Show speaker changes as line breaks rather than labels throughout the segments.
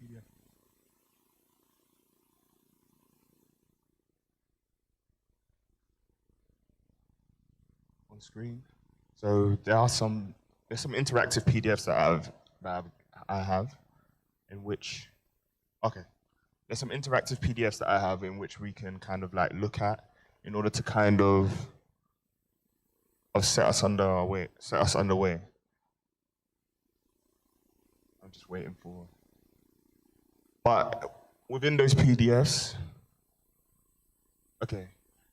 PDF on screen. So there's some interactive PDFs I have in which, okay, there's some interactive PDFs that I have in which we can kind of like look at in order to kind of set us underway. I'm just waiting for, but within those PDFs, okay,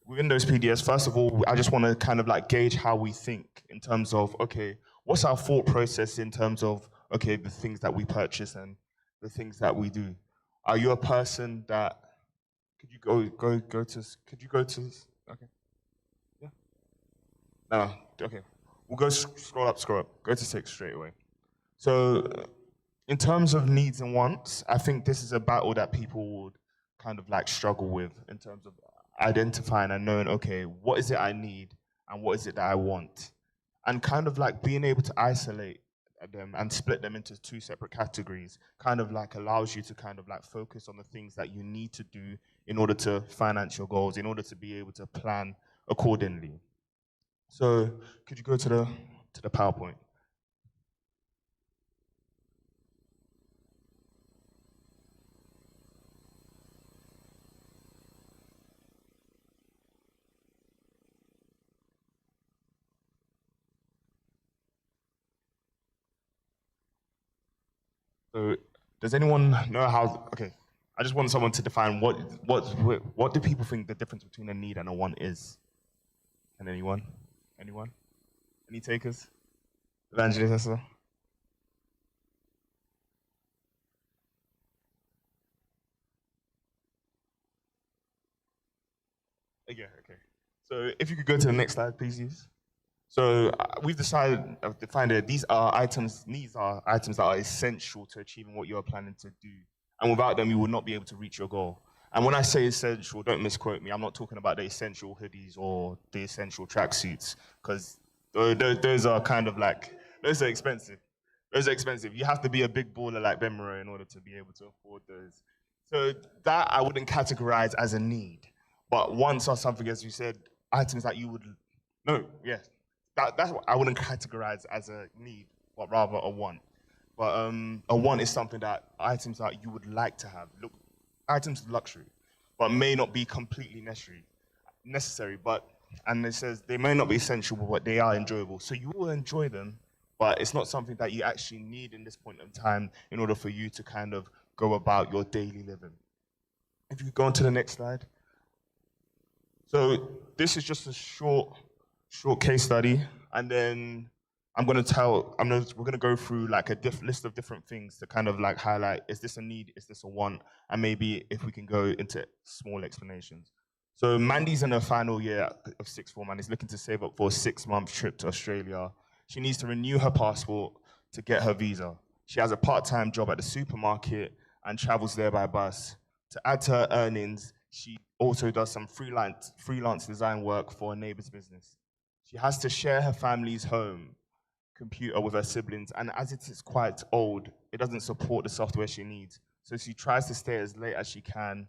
within those PDFs, first of all, I just want to kind of like gauge how we think in terms of, okay, what's our thought process in terms of, okay, the things that we purchase and the things that we do. Are you a person that, could you could you go to, okay, yeah, no, okay. We'll go scroll up, go to 6 straight away. So in terms of needs and wants, I think this is a battle that people would kind of like struggle with in terms of identifying and knowing, okay, what is it I need and what is it that I want? And kind of like being able to isolate them and split them into 2 separate categories kind of like allows you to kind of like focus on the things that you need to do in order to finance your goals, in order to be able to plan accordingly. So could you go to the PowerPoint? So does anyone know how, okay, I just want someone to define what do people think the difference between a need and a want is? And anyone? Anyone? Any takers? Evangelist Esther? Yeah, okay. So if you could go to the next slide, please. So we've decided, defined it, these are items that are essential to achieving what you're planning to do. And without them, you will not be able to reach your goal. And when I say essential, don't misquote me, I'm not talking about the essential hoodies or the essential tracksuits, because those are kind of like, those are expensive. Those are expensive. You have to be a big baller like Ben Moreau in order to be able to afford those. So that I wouldn't categorize as a need. But wants are something, as you said, items that you would, no, yes, that's what I wouldn't categorize as a need, but rather a want. But a want is something that items that you would like to have, look, items of luxury, but may not be completely necessary. But and it says they may not be essential, but they are enjoyable. So you will enjoy them, but it's not something that you actually need in this point in time in order for you to kind of go about your daily living. If you could go on to the next slide. So this is just a short case study, and then we're gonna go through like a list of different things to kind of like highlight, is this a need, is this a want, and maybe if we can go into small explanations. So Mandy's in her final year of sixth form and is looking to save up for a 6-month trip to Australia. She needs to renew her passport to get her visa. She has a part-time job at the supermarket and travels there by bus. To add to her earnings, she also does some freelance design work for a neighbor's business. She has to share her family's home computer with her siblings, and as it is quite old, it doesn't support the software she needs. So she tries to stay as late as she can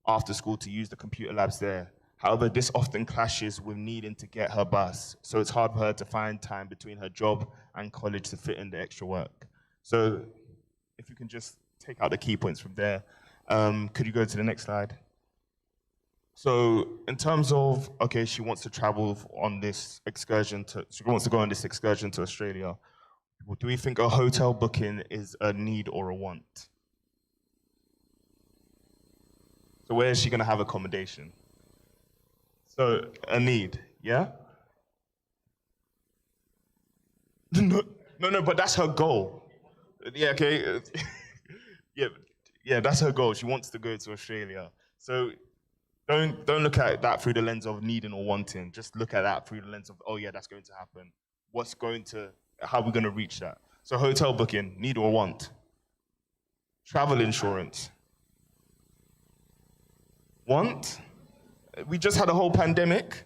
after school to use the computer labs there. However, this often clashes with needing to get her bus, so it's hard for her to find time between her job and college to fit in the extra work. So if you can just take out the key points from there. Could you go to the next slide? So in terms of, okay, she wants to travel on this excursion she wants to go on this excursion to Australia. Do we think a hotel booking is a need or a want? So where is she gonna have accommodation? So a need, yeah? No, but that's her goal. Yeah, okay. yeah, that's her goal. She wants to go to Australia. So don't look at that through the lens of needing or wanting. Just look at that through the lens of, oh yeah, that's going to happen. How are we going to reach that? So hotel booking, need or want? Travel insurance. Want? We just had a whole pandemic.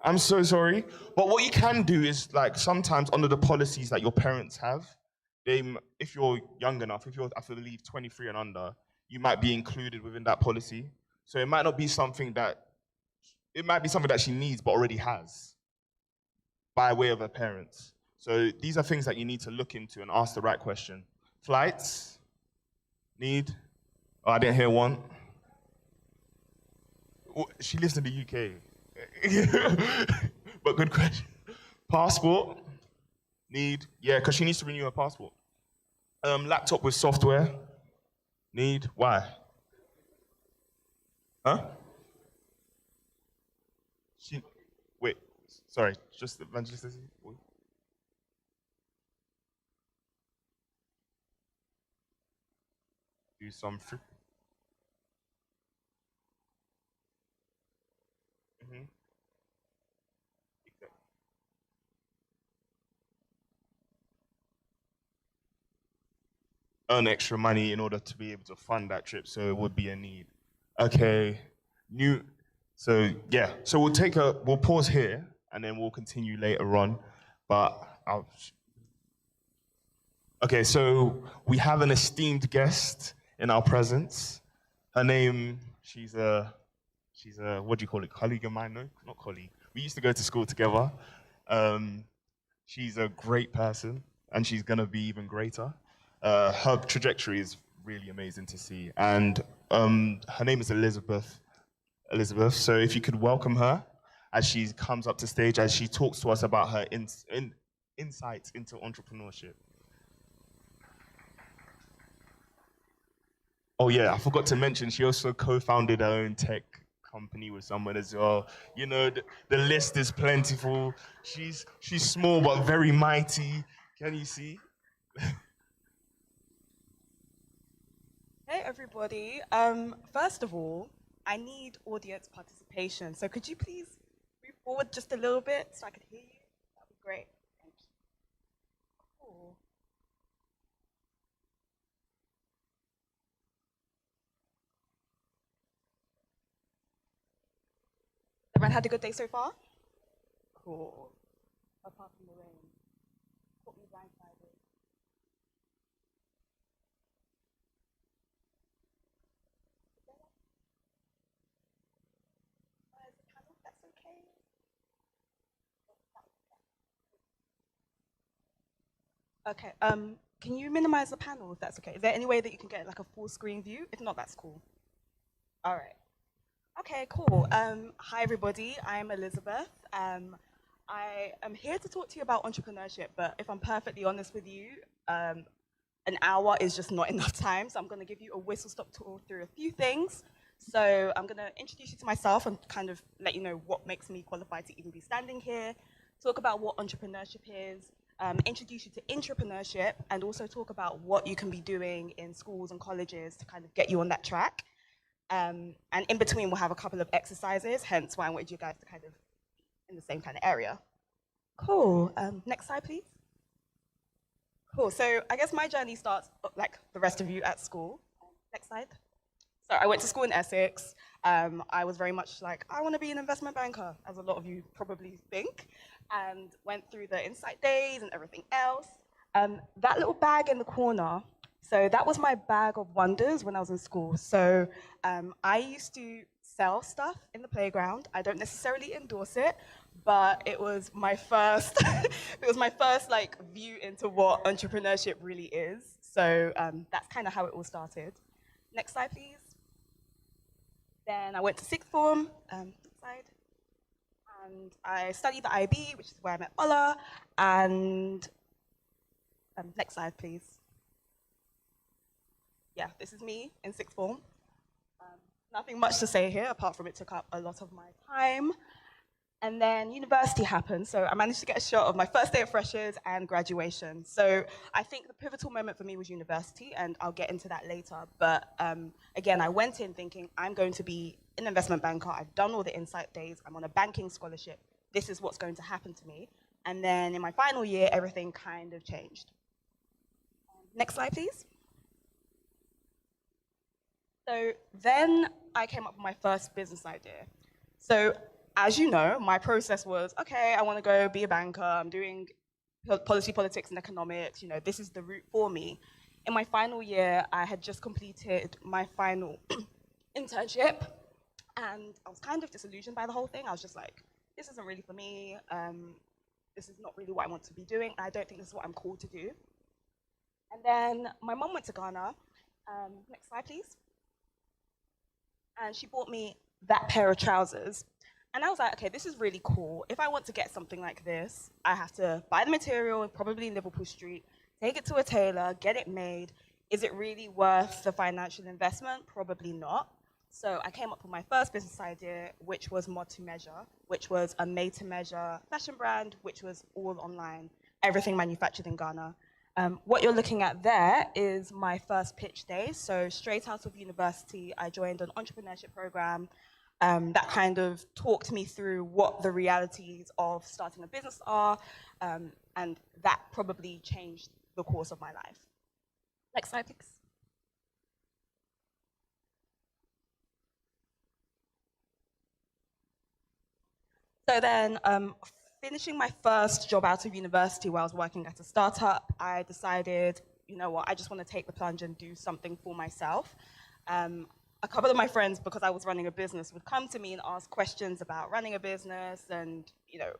I'm so sorry. But what you can do is, like, sometimes under the policies that your parents have, if you're young enough, if you're, I believe, 23 and under, you might be included within that policy. So it might not be something that, it might be something that she needs but already has by way of her parents. So these are things that you need to look into and ask the right question. Flights, need, oh, I didn't hear one. She lives in the UK. But good question. Passport, need, yeah, because she needs to renew her passport. Laptop with software, need, why? Huh? She, wait, sorry, just Evangelist. Do some free. Mhm. Earn extra money in order to be able to fund that trip, so it would be a need. Okay, new. So yeah, so we'll pause here and then we'll continue later on. But okay, so we have an esteemed guest in our presence. Her name, she's a what do you call it? Colleague of mine? No, not colleague. We used to go to school together. Um, she's a great person, and she's gonna be even greater. Her trajectory is really amazing to see, and her name is Elizabeth. Elizabeth. So if you could welcome her as she comes up to stage, as she talks to us about her insights into entrepreneurship. Oh yeah, I forgot to mention she also co-founded her own tech company with someone as well. You know, the list is plentiful. She's small but very mighty. Can you see?
Hey everybody. First of all, I need audience participation. So could you please move forward just a little bit so I could hear you? That'd be great. Thank you. Cool. Everyone had a good day so far? Cool. Apart from the rain. Caught me blindsided. Is there a panel? That's okay. Okay. Can you minimize the panel if that's okay? Is there any way that you can get like a full screen view? If not, that's cool. All right. Okay, cool. Hi, everybody. I'm Elizabeth. I am here to talk to you about entrepreneurship, but if I'm perfectly honest with you, an hour is just not enough time, so I'm going to give you a whistle-stop tour through a few things. So I'm going to introduce you to myself and kind of let you know what makes me qualified to even be standing here, talk about what entrepreneurship is, introduce you to entrepreneurship, and also talk about what you can be doing in schools and colleges to kind of get you on that track. And in between, we'll have a couple of exercises, hence why I wanted you guys to kind of in the same kind of area. Cool. Next slide, please. Cool. So I guess my journey starts like the rest of you at school. Next slide. So I went to school in Essex. I was very much like, I want to be an investment banker, as a lot of you probably think, and went through the insight days and everything else. That little bag in the corner, so that was my bag of wonders when I was in school. So I used to sell stuff in the playground. I don't necessarily endorse it, but it was my first, it was my first like view into what entrepreneurship really is. So that's kind of how it all started. Next slide, please. Then I went to sixth form, next slide, and I studied the IB, which is where I met Ola, and next slide, please. Yeah, this is me in sixth form. Nothing much to say here, apart from it took up a lot of my time. And then university happened, so I managed to get a shot of my first day of freshers and graduation. So I think the pivotal moment for me was university, and I'll get into that later. But again, I went in thinking, I'm going to be an investment banker. I've done all the insight days. I'm on a banking scholarship. This is what's going to happen to me. And then in my final year, everything kind of changed. Next slide, please. So then I came up with my first business idea. So as you know, my process was, okay, I want to go be a banker. I'm doing policy, politics, and economics. You know, this is the route for me. In my final year, I had just completed my final internship, and I was kind of disillusioned by the whole thing. I was just like, this isn't really for me. This is not really what I want to be doing. I don't think this is what I'm called to do. And then my mom went to Ghana. Next slide, please. And she bought me that pair of trousers. And I was like, okay, this is really cool. If I want to get something like this, I have to buy the material, probably in Liverpool Street, take it to a tailor, get it made. Is it really worth the financial investment? Probably not. So I came up with my first business idea, which was Mod to Measure, which was a made-to-measure fashion brand, which was all online, everything manufactured in Ghana. What you're looking at there is my first pitch day. So straight out of university, I joined an entrepreneurship program that kind of talked me through what the realities of starting a business are, and that probably changed the course of my life. Next slide, please. So then, finishing my first job out of university where I was working at a startup, I decided, you know what, I just want to take the plunge and do something for myself. A couple of my friends, because I was running a business, would come to me and ask questions about running a business and, you know,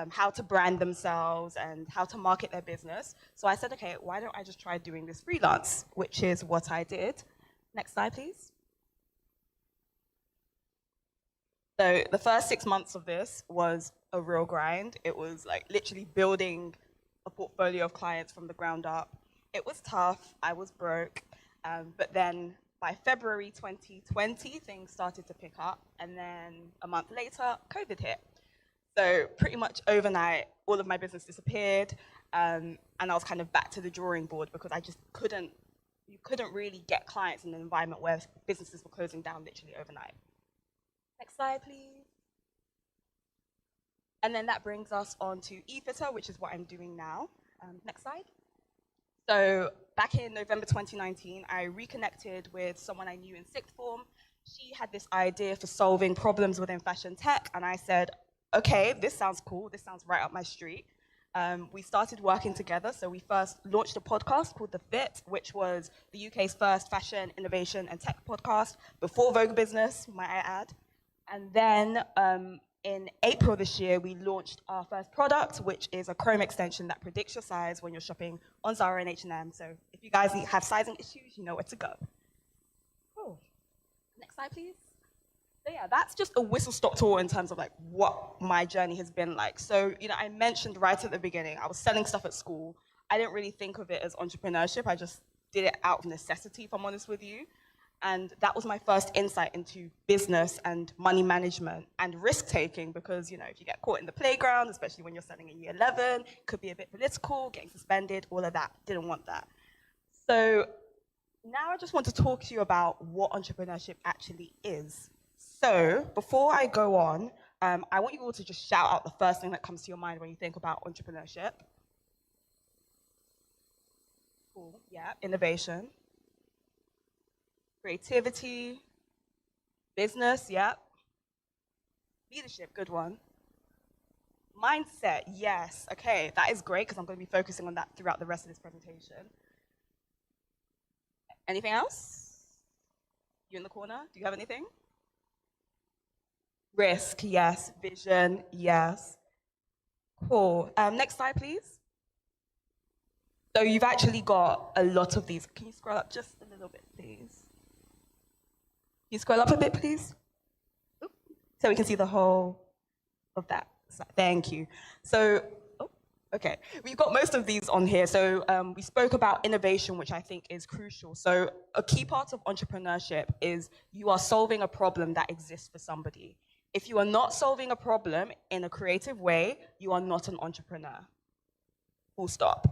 how to brand themselves and how to market their business. So I said, okay, why don't I just try doing this freelance, which is what I did. Next slide, please. So the first 6 months of this was a real grind. It was like literally building a portfolio of clients from the ground up. It was tough, I was broke, but then by February 2020, things started to pick up, and then a month later, COVID hit. So pretty much overnight, all of my business disappeared, and I was kind of back to the drawing board because I just you couldn't really get clients in an environment where businesses were closing down literally overnight. Next slide, please. And then that brings us on to eFitter, which is what I'm doing now. Next slide. So back in November 2019, I reconnected with someone I knew in sixth form. She had this idea for solving problems within fashion tech, and I said, okay, this sounds cool. This sounds right up my street. We started working together. So we first launched a podcast called The Fit, which was the UK's first fashion, innovation, and tech podcast before Vogue Business, might I add. And then in April this year, we launched our first product, which is a Chrome extension that predicts your size when you're shopping on Zara and H&M. So if you guys have sizing issues, you know where to go. Cool. Next slide, please. So yeah, that's just a whistle-stop tour in terms of like what my journey has been like. So, you know, I mentioned right at the beginning, I was selling stuff at school. I didn't really think of it as entrepreneurship. I just did it out of necessity, if I'm honest with you. And that was my first insight into business and money management and risk-taking because, you know, if you get caught in the playground, especially when you're selling in year 11, it could be a bit political, getting suspended, all of that. Didn't want that. So now I just want to talk to you about what entrepreneurship actually is. So before I go on, I want you all to just shout out the first thing that comes to your mind when you think about entrepreneurship. Cool, yeah, innovation. Creativity, business, yep. Leadership, good one. Mindset, yes. Okay, that is great because I'm going to be focusing on that throughout the rest of this presentation. Anything else? You in the corner, do you have anything? Risk, yes. Vision, yes. Cool. Next slide, please. So you've actually got a lot of these. Can you scroll up just a little bit, please? Can you scroll up a bit, please? Oop. So we can see the whole of that. Thank you. So, okay, we've got most of these on here. So we spoke about innovation, which I think is crucial. So a key part of entrepreneurship is you are solving a problem that exists for somebody. If you are not solving a problem in a creative way, you are not an entrepreneur. Full stop.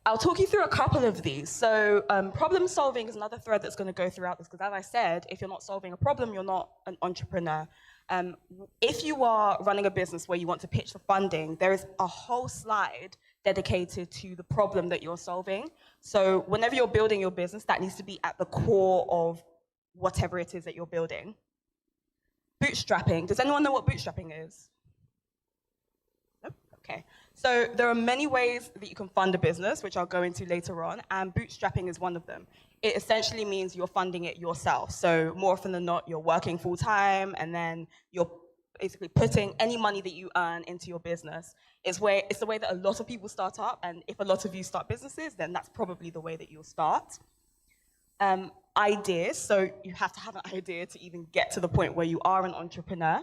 I'll talk you through a couple of these. So problem solving is another thread that's going to go throughout this, because as I said, if you're not solving a problem, you're not an entrepreneur. If you are running a business where you want to pitch for funding, there is a whole slide dedicated to the problem that you're solving. So whenever you're building your business, that needs to be at the core of whatever it is that you're building. Bootstrapping. Does anyone know what bootstrapping is? Nope. Okay, so there are many ways that you can fund a business, which I'll go into later on, and bootstrapping is one of them. It essentially means you're funding it yourself. So more often than not, you're working full time, and then you're basically putting any money that you earn into your business. It's the way that a lot of people start up, and if a lot of you start businesses, then that's probably the way that you'll start. Ideas, so you have to have an idea to even get to the point where you are an entrepreneur.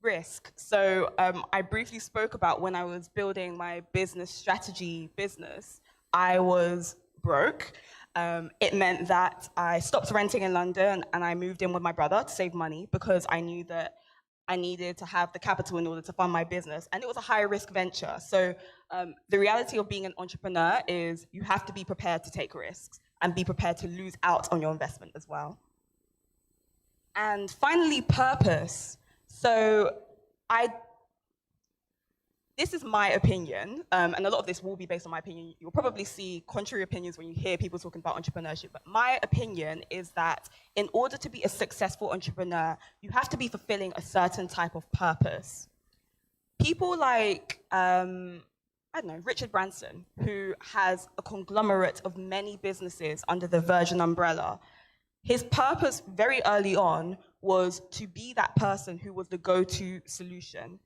Risk. So I briefly spoke about when I was building my business strategy business, I was broke. It meant that I stopped renting in London and I moved in with my brother to save money because I knew that I needed to have the capital in order to fund my business. And it was a high risk venture. So the reality of being an entrepreneur is you have to be prepared to take risks and be prepared to lose out on your investment as well. And finally, purpose. So this is my opinion, and a lot of this will be based on my opinion. You'll probably see contrary opinions when you hear people talking about entrepreneurship, but my opinion is that in order to be a successful entrepreneur, you have to be fulfilling a certain type of purpose. People like, I don't know, Richard Branson, who has a conglomerate of many businesses under the Virgin umbrella, his purpose very early on was to be that person who was the go-to solution.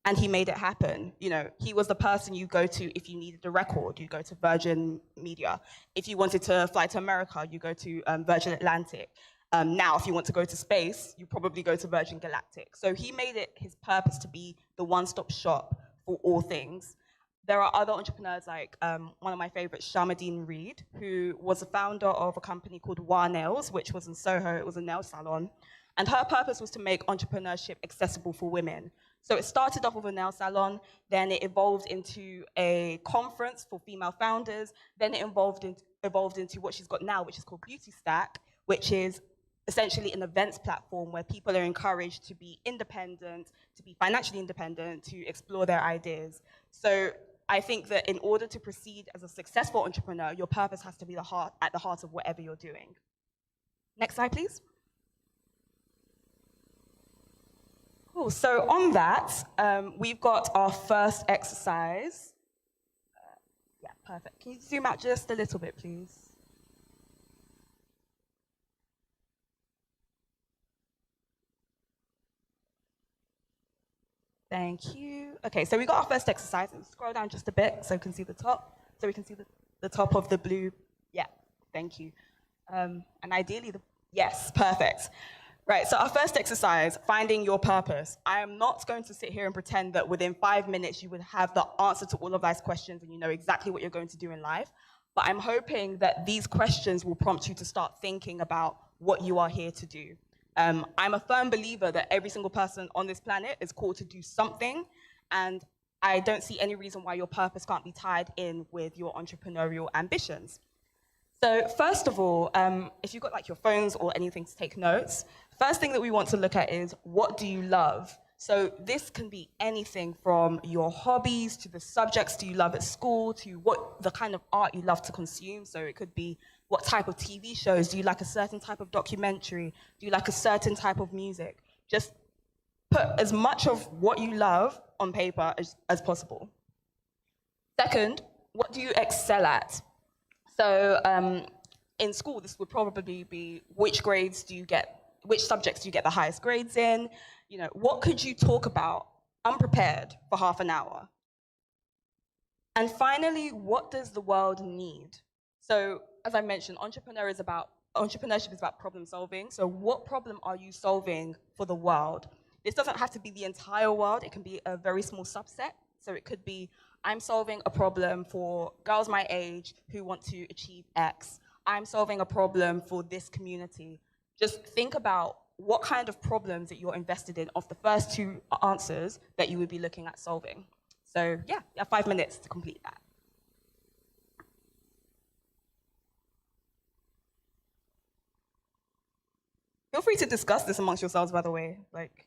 And he made it happen. You know, he was the person you go to if you needed a record. You go to Virgin Media. If you wanted to fly to America, you go to Virgin Atlantic. Now, if you want to go to space, you probably go to Virgin Galactic. So he made it his purpose to be the one-stop shop for all things. There are other entrepreneurs like one of my favorites, Sharmadean Reed, who was the founder of a company called Wa Nails, which was in Soho. It was a nail salon. And her purpose was to make entrepreneurship accessible for women. So it started off with a nail salon, then it evolved into a conference for female founders, then it evolved into what she's got now, which is called Beauty Stack, which is essentially an events platform where people are encouraged to be independent, to be financially independent, to explore their ideas. So I think that in order to proceed as a successful entrepreneur, your purpose has to be at the heart of whatever you're doing. Next slide, please. Cool. So on that, we've got our first exercise. Yeah, perfect. Can you zoom out just a little bit, please? Thank you. Okay, so we got our first exercise. And scroll down just a bit so we can see the top. So we can see the top of the blue. Yeah, thank you. And ideally, yes, perfect. Right, so our first exercise, finding your purpose. I am not going to sit here and pretend that within 5 minutes you would have the answer to all of those questions and you know exactly what you're going to do in life. But I'm hoping that these questions will prompt you to start thinking about what you are here to do. I'm a firm believer that every single person on this planet is called to do something, and I don't see any reason why your purpose can't be tied in with your entrepreneurial ambitions. So first of all, if you've got like your phones or anything to take notes, first thing that we want to look at is what do you love? So this can be anything from your hobbies to the subjects do you love at school to what the kind of art you love to consume. So it could be what type of TV shows, do you like a certain type of documentary? Do you like a certain type of music? Just put as much of what you love on paper as possible. Second, what do you excel at? So in school, this would probably be which subjects do you get the highest grades in? You know, what could you talk about unprepared for half an hour? And finally, what does the world need? So as I mentioned, entrepreneurship is about problem solving. So what problem are you solving for the world? This doesn't have to be the entire world. It can be a very small subset. So it could be, I'm solving a problem for girls my age who want to achieve X. I'm solving a problem for this community. Just think about what kind of problems that you're invested in of the first two answers that you would be looking at solving. So yeah, you have 5 minutes to complete that. Feel free to discuss this amongst yourselves, by the way. Like,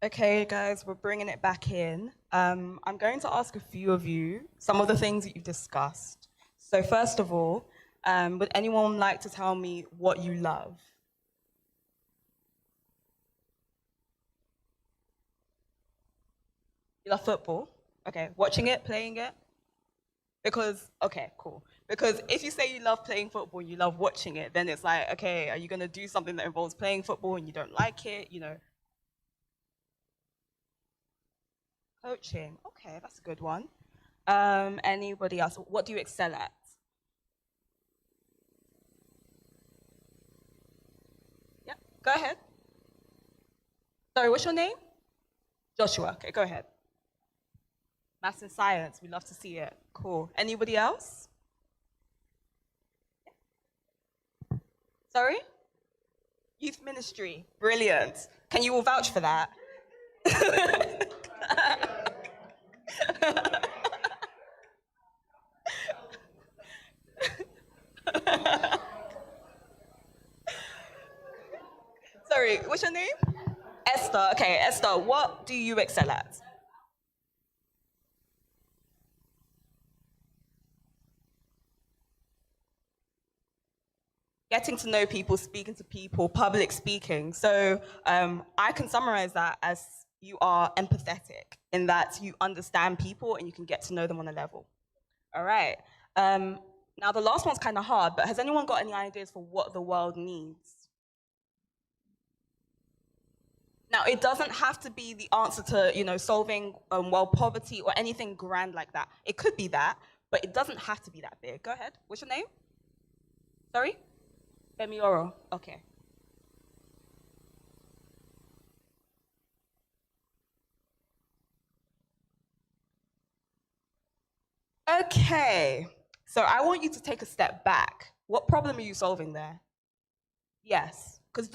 Okay, guys, we're bringing it back in. I'm going to ask a few of you some of the things that you've discussed. So first of all, would anyone like to tell me what you love? You love football? Okay, watching it, playing it? Because, okay, cool. Because if you say you love playing football, you love watching it, then it's like, okay, are you going to do something that involves playing football and you don't like it? You know, coaching. Okay, that's a good one. Anybody else? What do you excel at? Yeah, go ahead. Sorry, what's your name? Joshua. Okay, go ahead. Maths and science. We love to see it. Cool. Anybody else? Sorry? Youth ministry. Brilliant. Can you all vouch for that? Sorry, what's your name? Esther. Okay, Esther, what do you excel at? Getting to know people, speaking to people, public speaking. So I can summarize that as you are empathetic in that you understand people and you can get to know them on a level. All right. Now the last one's kind of hard, but has anyone got any ideas for what the world needs? Now it doesn't have to be the answer to solving world poverty or anything grand like that. It could be that, but it doesn't have to be that big. Go ahead. What's your name? Sorry. Bemioro. Okay. Okay. So I want you to take a step back. What problem are you solving there? Yes. Because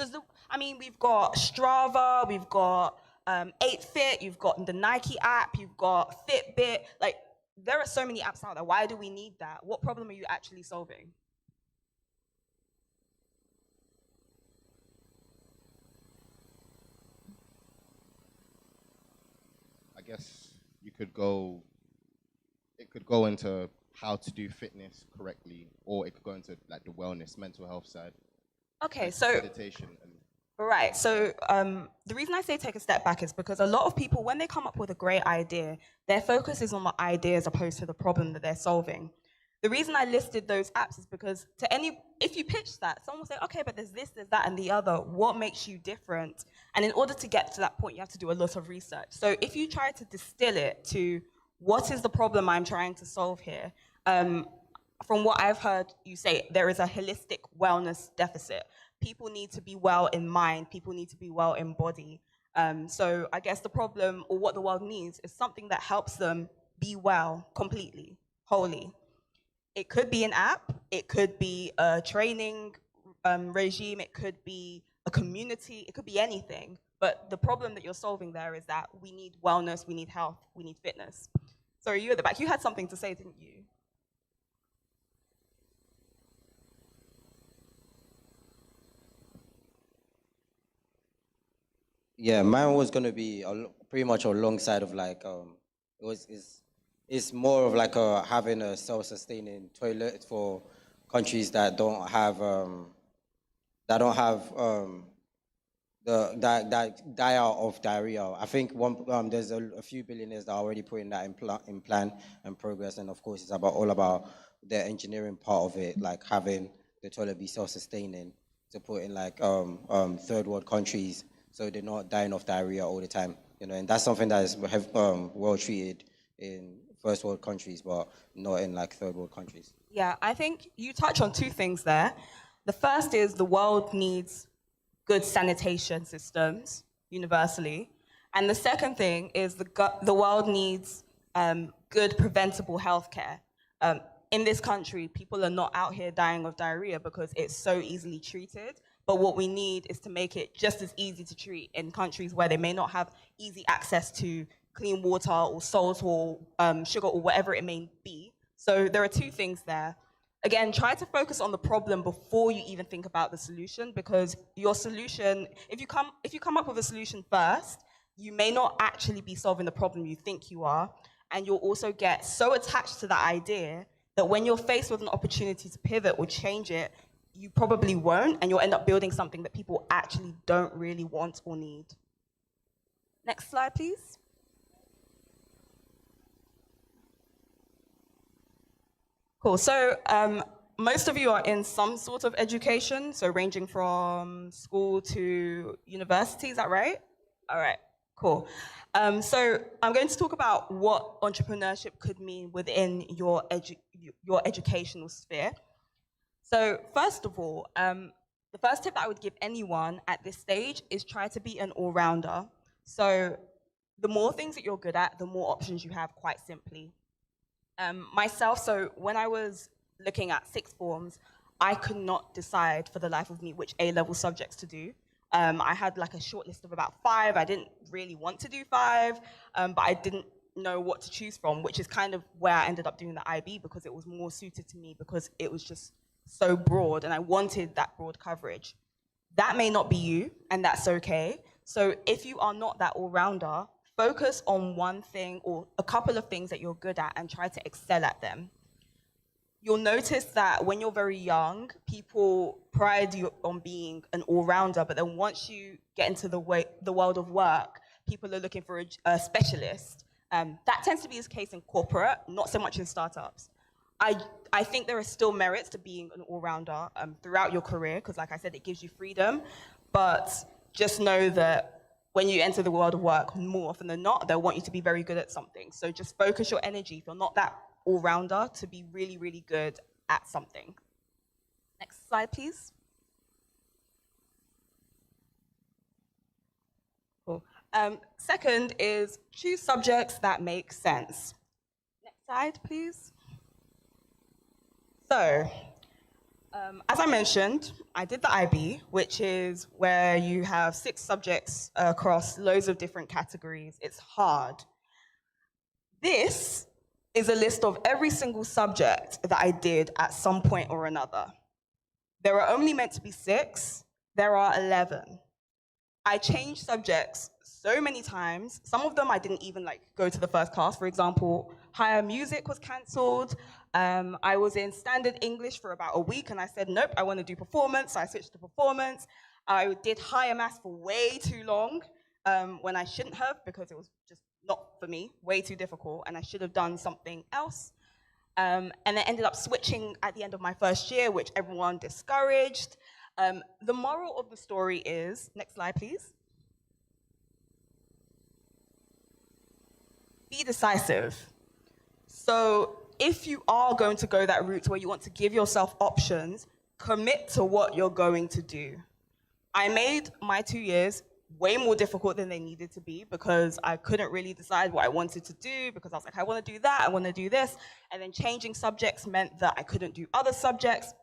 we've got Strava, we've got 8Fit, you've got the Nike app, you've got Fitbit. Like, there are so many apps out there. Why do we need that? What problem are you actually solving?
I guess you could go. It could go into how to do fitness correctly, or it could go into like the wellness, mental health side,
Okay, so
meditation, and
right. So the reason I say take a step back is because a lot of people, when they come up with a great idea, their focus is on the idea as opposed to the problem that they're solving. The reason I listed those apps is because if you pitch that, someone will say, okay, but there's this, there's that, and the other. What makes you different? And in order to get to that point, you have to do a lot of research. So if you try to distill it to what is the problem I'm trying to solve here, from what I've heard you say, there is a holistic wellness deficit. People need to be well in mind, people need to be well in body. So I guess the problem or what the world needs is something that helps them be well completely, wholly. It could be an app, it could be a training regime, it could be a community, it could be anything. But the problem that you're solving there is that we need wellness, we need health, we need fitness. Sorry, you at the back, you had something to say, didn't you?
Yeah, mine was gonna be pretty much alongside of like it was is it's more of like having a self-sustaining toilet for countries that don't have that die out of diarrhea. I think there's a few billionaires that are already putting that in plan and progress, and of course it's all about the engineering part of it, like having the toilet be self-sustaining to put in like third world countries, so they're not dying of diarrhea all the time, and that's something that is well treated in first world countries, but not in like third world countries.
Yeah, I think you touch on two things there. The first is the world needs good sanitation systems universally. And the second thing is the world needs good preventable healthcare. In this country, people are not out here dying of diarrhea because it's so easily treated. But what we need is to make it just as easy to treat in countries where they may not have easy access to clean water or salt or sugar or whatever it may be. So there are two things there. Again, try to focus on the problem before you even think about the solution, because your solution, if you come up with a solution first, you may not actually be solving the problem you think you are, and you'll also get so attached to that idea that when you're faced with an opportunity to pivot or change it, you probably won't, and you'll end up building something that people actually don't really want or need. Next slide, please. Cool, so most of you are in some sort of education, so ranging from school to university, is that right? All right, cool. So I'm going to talk about what entrepreneurship could mean within your educational sphere. So first of all, the first tip that I would give anyone at this stage is try to be an all-rounder. So the more things that you're good at, the more options you have, quite simply. Myself, so when I was looking at sixth forms, I could not decide for the life of me which A-level subjects to do. I had like a short list of about 5. I didn't really want to do 5, but I didn't know what to choose from, which is kind of where I ended up doing the IB, because it was more suited to me, because it was just so broad and I wanted that broad coverage. That may not be you, and that's okay. So if you are not that all-rounder, focus on one thing or a couple of things that you're good at and try to excel at them. You'll notice that when you're very young, people pride you on being an all-rounder, but then once you get into the world of work, people are looking for a specialist. That tends to be the case in corporate, not so much in startups. I think there are still merits to being an all-rounder throughout your career, because like I said, it gives you freedom, but just know that when you enter the world of work, more often than not, they'll want you to be very good at something. So just focus your energy, if you're not that all-rounder, to be really, really good at something. Next slide, please. Cool. Second is choose subjects that make sense. Next slide, please. So, as I mentioned, I did the IB, which is where you have 6 subjects across loads of different categories. It's hard. This is a list of every single subject that I did at some point or another. There are only meant to be 6. There are 11. I changed subjects so many times. Some of them I didn't even go to the first class. For example, higher music was cancelled. I was in standard English for about a week and I said, nope, I want to do performance. So I switched to performance. I did higher maths for way too long when I shouldn't have, because it was just not for me, way too difficult, and I should have done something else. And I ended up switching at the end of my first year, which everyone discouraged. The moral of the story is, next slide, please. Be decisive. So if you are going to go that route where you want to give yourself options, commit to what you're going to do. I made my 2 years way more difficult than they needed to be, because I couldn't really decide what I wanted to do, because I was like, I want to do that, I want to do this, and then changing subjects meant that I couldn't do other subjects.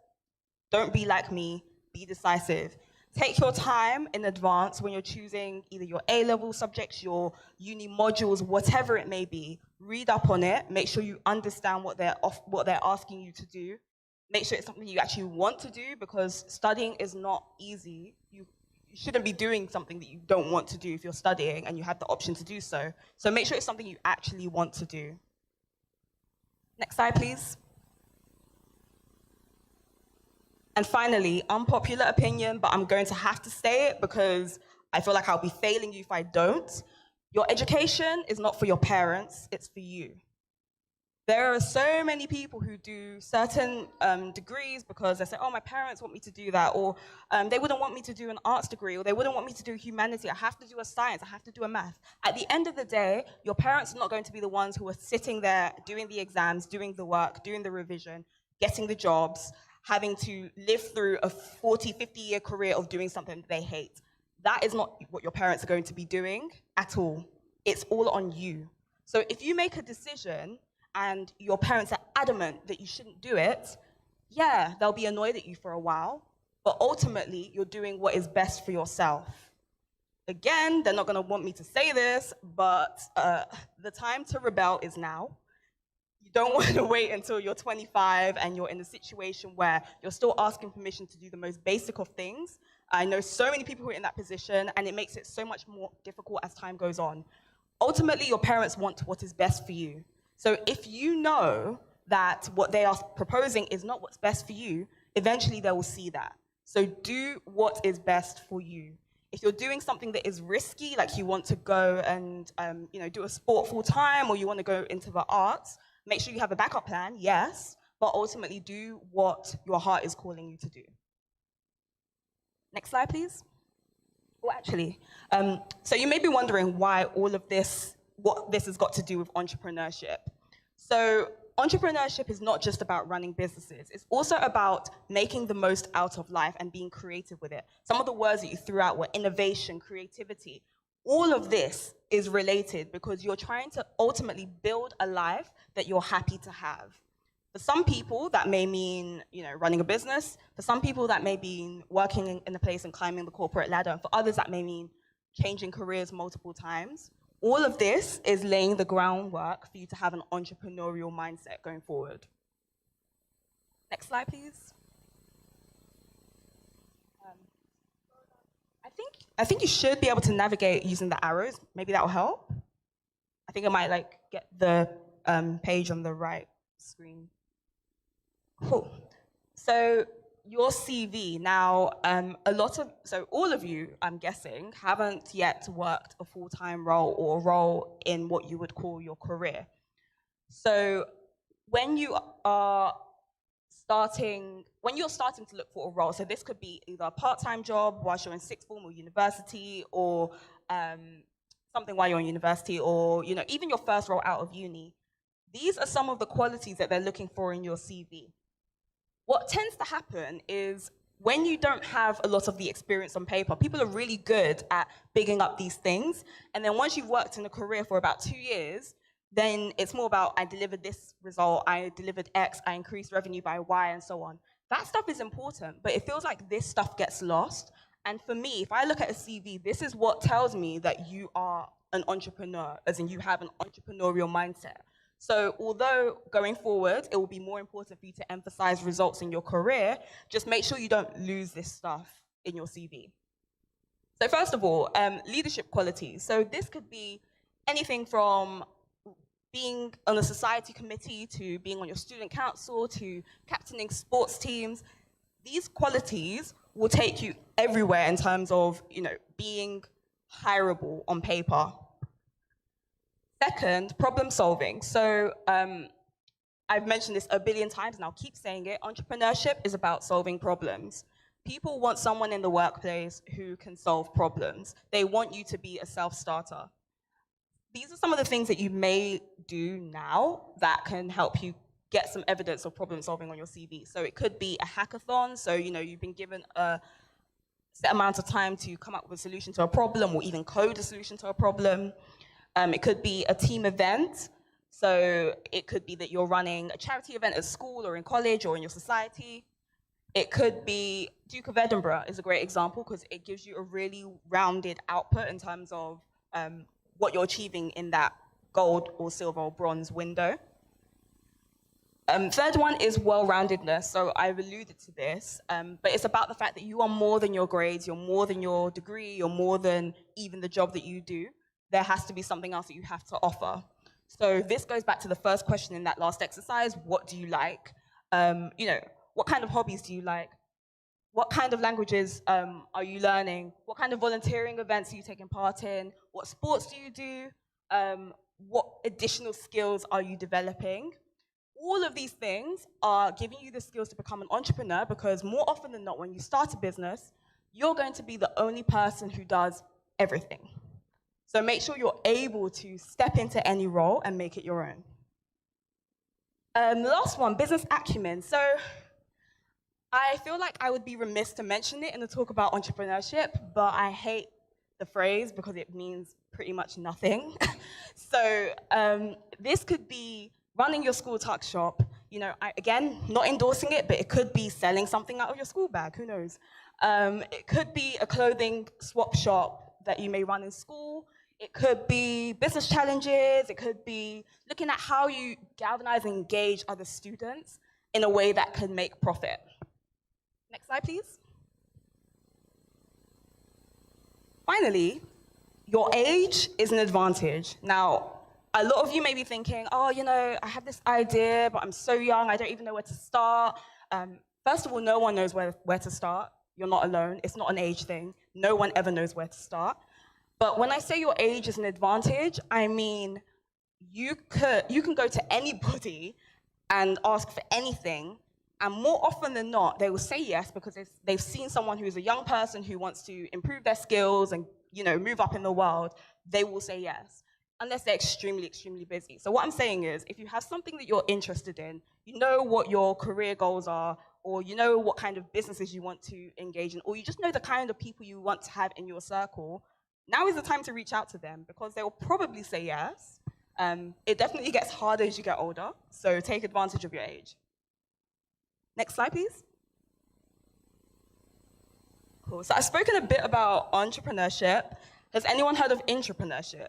Don't be like me, be decisive. Take your time in advance when you're choosing either your A-level subjects, your uni modules, whatever it may be. Read up on it, make sure you understand what they're asking you to do. Make sure it's something you actually want to do, because studying is not easy. You shouldn't be doing something that you don't want to do if you're studying and you have the option to do so. So make sure it's something you actually want to do. Next slide, please. And finally, unpopular opinion, but I'm going to have to say it because I feel like I'll be failing you if I don't. Your education is not for your parents, it's for you. There are so many people who do certain degrees because they say, oh, my parents want me to do that, or they wouldn't want me to do an arts degree, or they wouldn't want me to do humanity. I have to do a science, I have to do a math. At the end of the day, your parents are not going to be the ones who are sitting there doing the exams, doing the work, doing the revision, getting the jobs, having to live through a 40, 50-year career of doing something that they hate. That is not what your parents are going to be doing at all. It's all on you. So if you make a decision and your parents are adamant that you shouldn't do it, yeah, they'll be annoyed at you for a while, but ultimately you're doing what is best for yourself. Again, they're not gonna want me to say this, but the time to rebel is now. You don't want to wait until you're 25 and you're in a situation where you're still asking permission to do the most basic of things. I know so many people who are in that position, and it makes it so much more difficult as time goes on. Ultimately, your parents want what is best for you. So if you know that what they are proposing is not what's best for you, eventually they will see that. So do what is best for you. If you're doing something that is risky, like you want to go and do a sport full time, or you want to go into the arts, make sure you have a backup plan, yes, but ultimately do what your heart is calling you to do. Next slide, please. Well, actually, so you may be wondering why all of this, what this has got to do with entrepreneurship. So entrepreneurship is not just about running businesses. It's also about making the most out of life and being creative with it. Some of the words that you threw out were innovation, creativity. All of this is related because you're trying to ultimately build a life that you're happy to have. For some people, that may mean, running a business. For some people, that may mean working in a place and climbing the corporate ladder. And for others, that may mean changing careers multiple times. All of this is laying the groundwork for you to have an entrepreneurial mindset going forward. Next slide, please. I think you should be able to navigate using the arrows. Maybe that will help. I think I might get the page on the right screen. Cool. So your CV, now all of you, I'm guessing, haven't yet worked a full-time role or a role in what you would call your career. So when you're starting to look for a role, so this could be either a part-time job whilst you're in sixth form or university, or something while you're in university, or even your first role out of uni. These are some of the qualities that they're looking for in your CV. What tends to happen is when you don't have a lot of the experience on paper, people are really good at bigging up these things. And then once you've worked in a career for about 2 years, then it's more about, I delivered this result, I delivered X, I increased revenue by Y, and so on. That stuff is important, but it feels like this stuff gets lost. And for me, if I look at a CV, this is what tells me that you are an entrepreneur, as in you have an entrepreneurial mindset. So although going forward, it will be more important for you to emphasize results in your career, just make sure you don't lose this stuff in your CV. So first of all, leadership qualities. So this could be anything from being on a society committee to being on your student council to captaining sports teams. These qualities will take you everywhere in terms of, being hireable on paper. Second, problem solving. So I've mentioned this a billion times and I'll keep saying it. Entrepreneurship is about solving problems. People want someone in the workplace who can solve problems. They want you to be a self-starter. These are some of the things that you may do now that can help you get some evidence of problem solving on your CV. So it could be a hackathon. So, you've been given a set amount of time to come up with a solution to a problem or even code a solution to a problem. It could be a team event. So it could be that you're running a charity event at school or in college or in your society. It could be Duke of Edinburgh is a great example because it gives you a really rounded output in terms of what you're achieving in that gold or silver or bronze window. Third one is well-roundedness. So I've alluded to this, but it's about the fact that you are more than your grades, you're more than your degree, you're more than even the job that you do. There has to be something else that you have to offer. So this goes back to the first question in that last exercise. What do you like? What kind of hobbies do you like? What kind of languages are you learning? What kind of volunteering events are you taking part in? What sports do you do? What additional skills are you developing? All of these things are giving you the skills to become an entrepreneur because more often than not, when you start a business, you're going to be the only person who does everything. So make sure you're able to step into any role and make it your own. The last one, business acumen. So I feel like I would be remiss to mention it in the talk about entrepreneurship, but I hate the phrase because it means pretty much nothing. So this could be running your school tuck shop. Again, not endorsing it, but it could be selling something out of your school bag, who knows? It could be a clothing swap shop that you may run in school. It could be business challenges. It could be looking at how you galvanize and engage other students in a way that can make profit. Next slide, please. finally, your age is an advantage. Now, a lot of you may be thinking, oh, you know, I have this idea, but I'm so young, I don't even know where to start. First of all, no one knows where to start. You're not alone. It's not an age thing. No one ever knows where to start. But when I say your age is an advantage, I mean you can go to anybody and ask for anything, and more often than not, they will say yes because they've seen someone who's a young person who wants to improve their skills and, you know, move up in the world. They will say yes, unless they're extremely, extremely busy. So what I'm saying is, if you have something that you're interested in, you know what your career goals are, or you know what kind of businesses you want to engage in, or you just know the kind of people you want to have in your circle, now is the time to reach out to them because they will probably say yes. It definitely gets harder as you get older, so take advantage of your age. Next slide, please. Cool. So I've spoken a bit about entrepreneurship. Has anyone heard of intrapreneurship?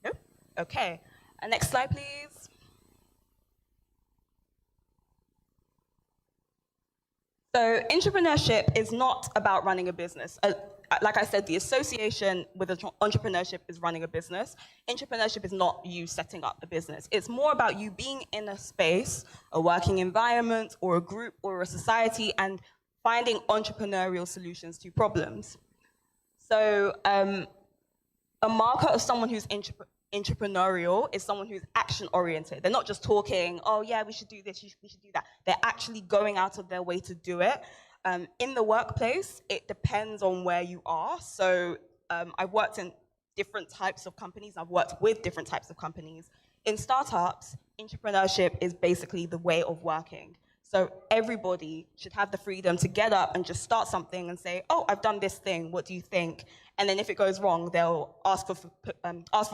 No? Okay. Next slide, please. So intrapreneurship is not about running a business. Like I said, the association with entrepreneurship is running a business. Intrapreneurship is not you setting up a business. It's more about you being in a space, a working environment, or a group, or a society, and finding entrepreneurial solutions to problems. So a marker of someone who's entrepreneurial is someone who's action-oriented. They're not just talking, oh yeah, we should do this, we should do that. They're actually going out of their way to do it. In the workplace, it depends on where you are. So I've worked in different types of companies. I've worked with different types of companies. In startups, entrepreneurship is basically the way of working. So everybody should have the freedom to get up and just start something and say, oh, I've done this thing, what do you think? And then if it goes wrong, they'll ask for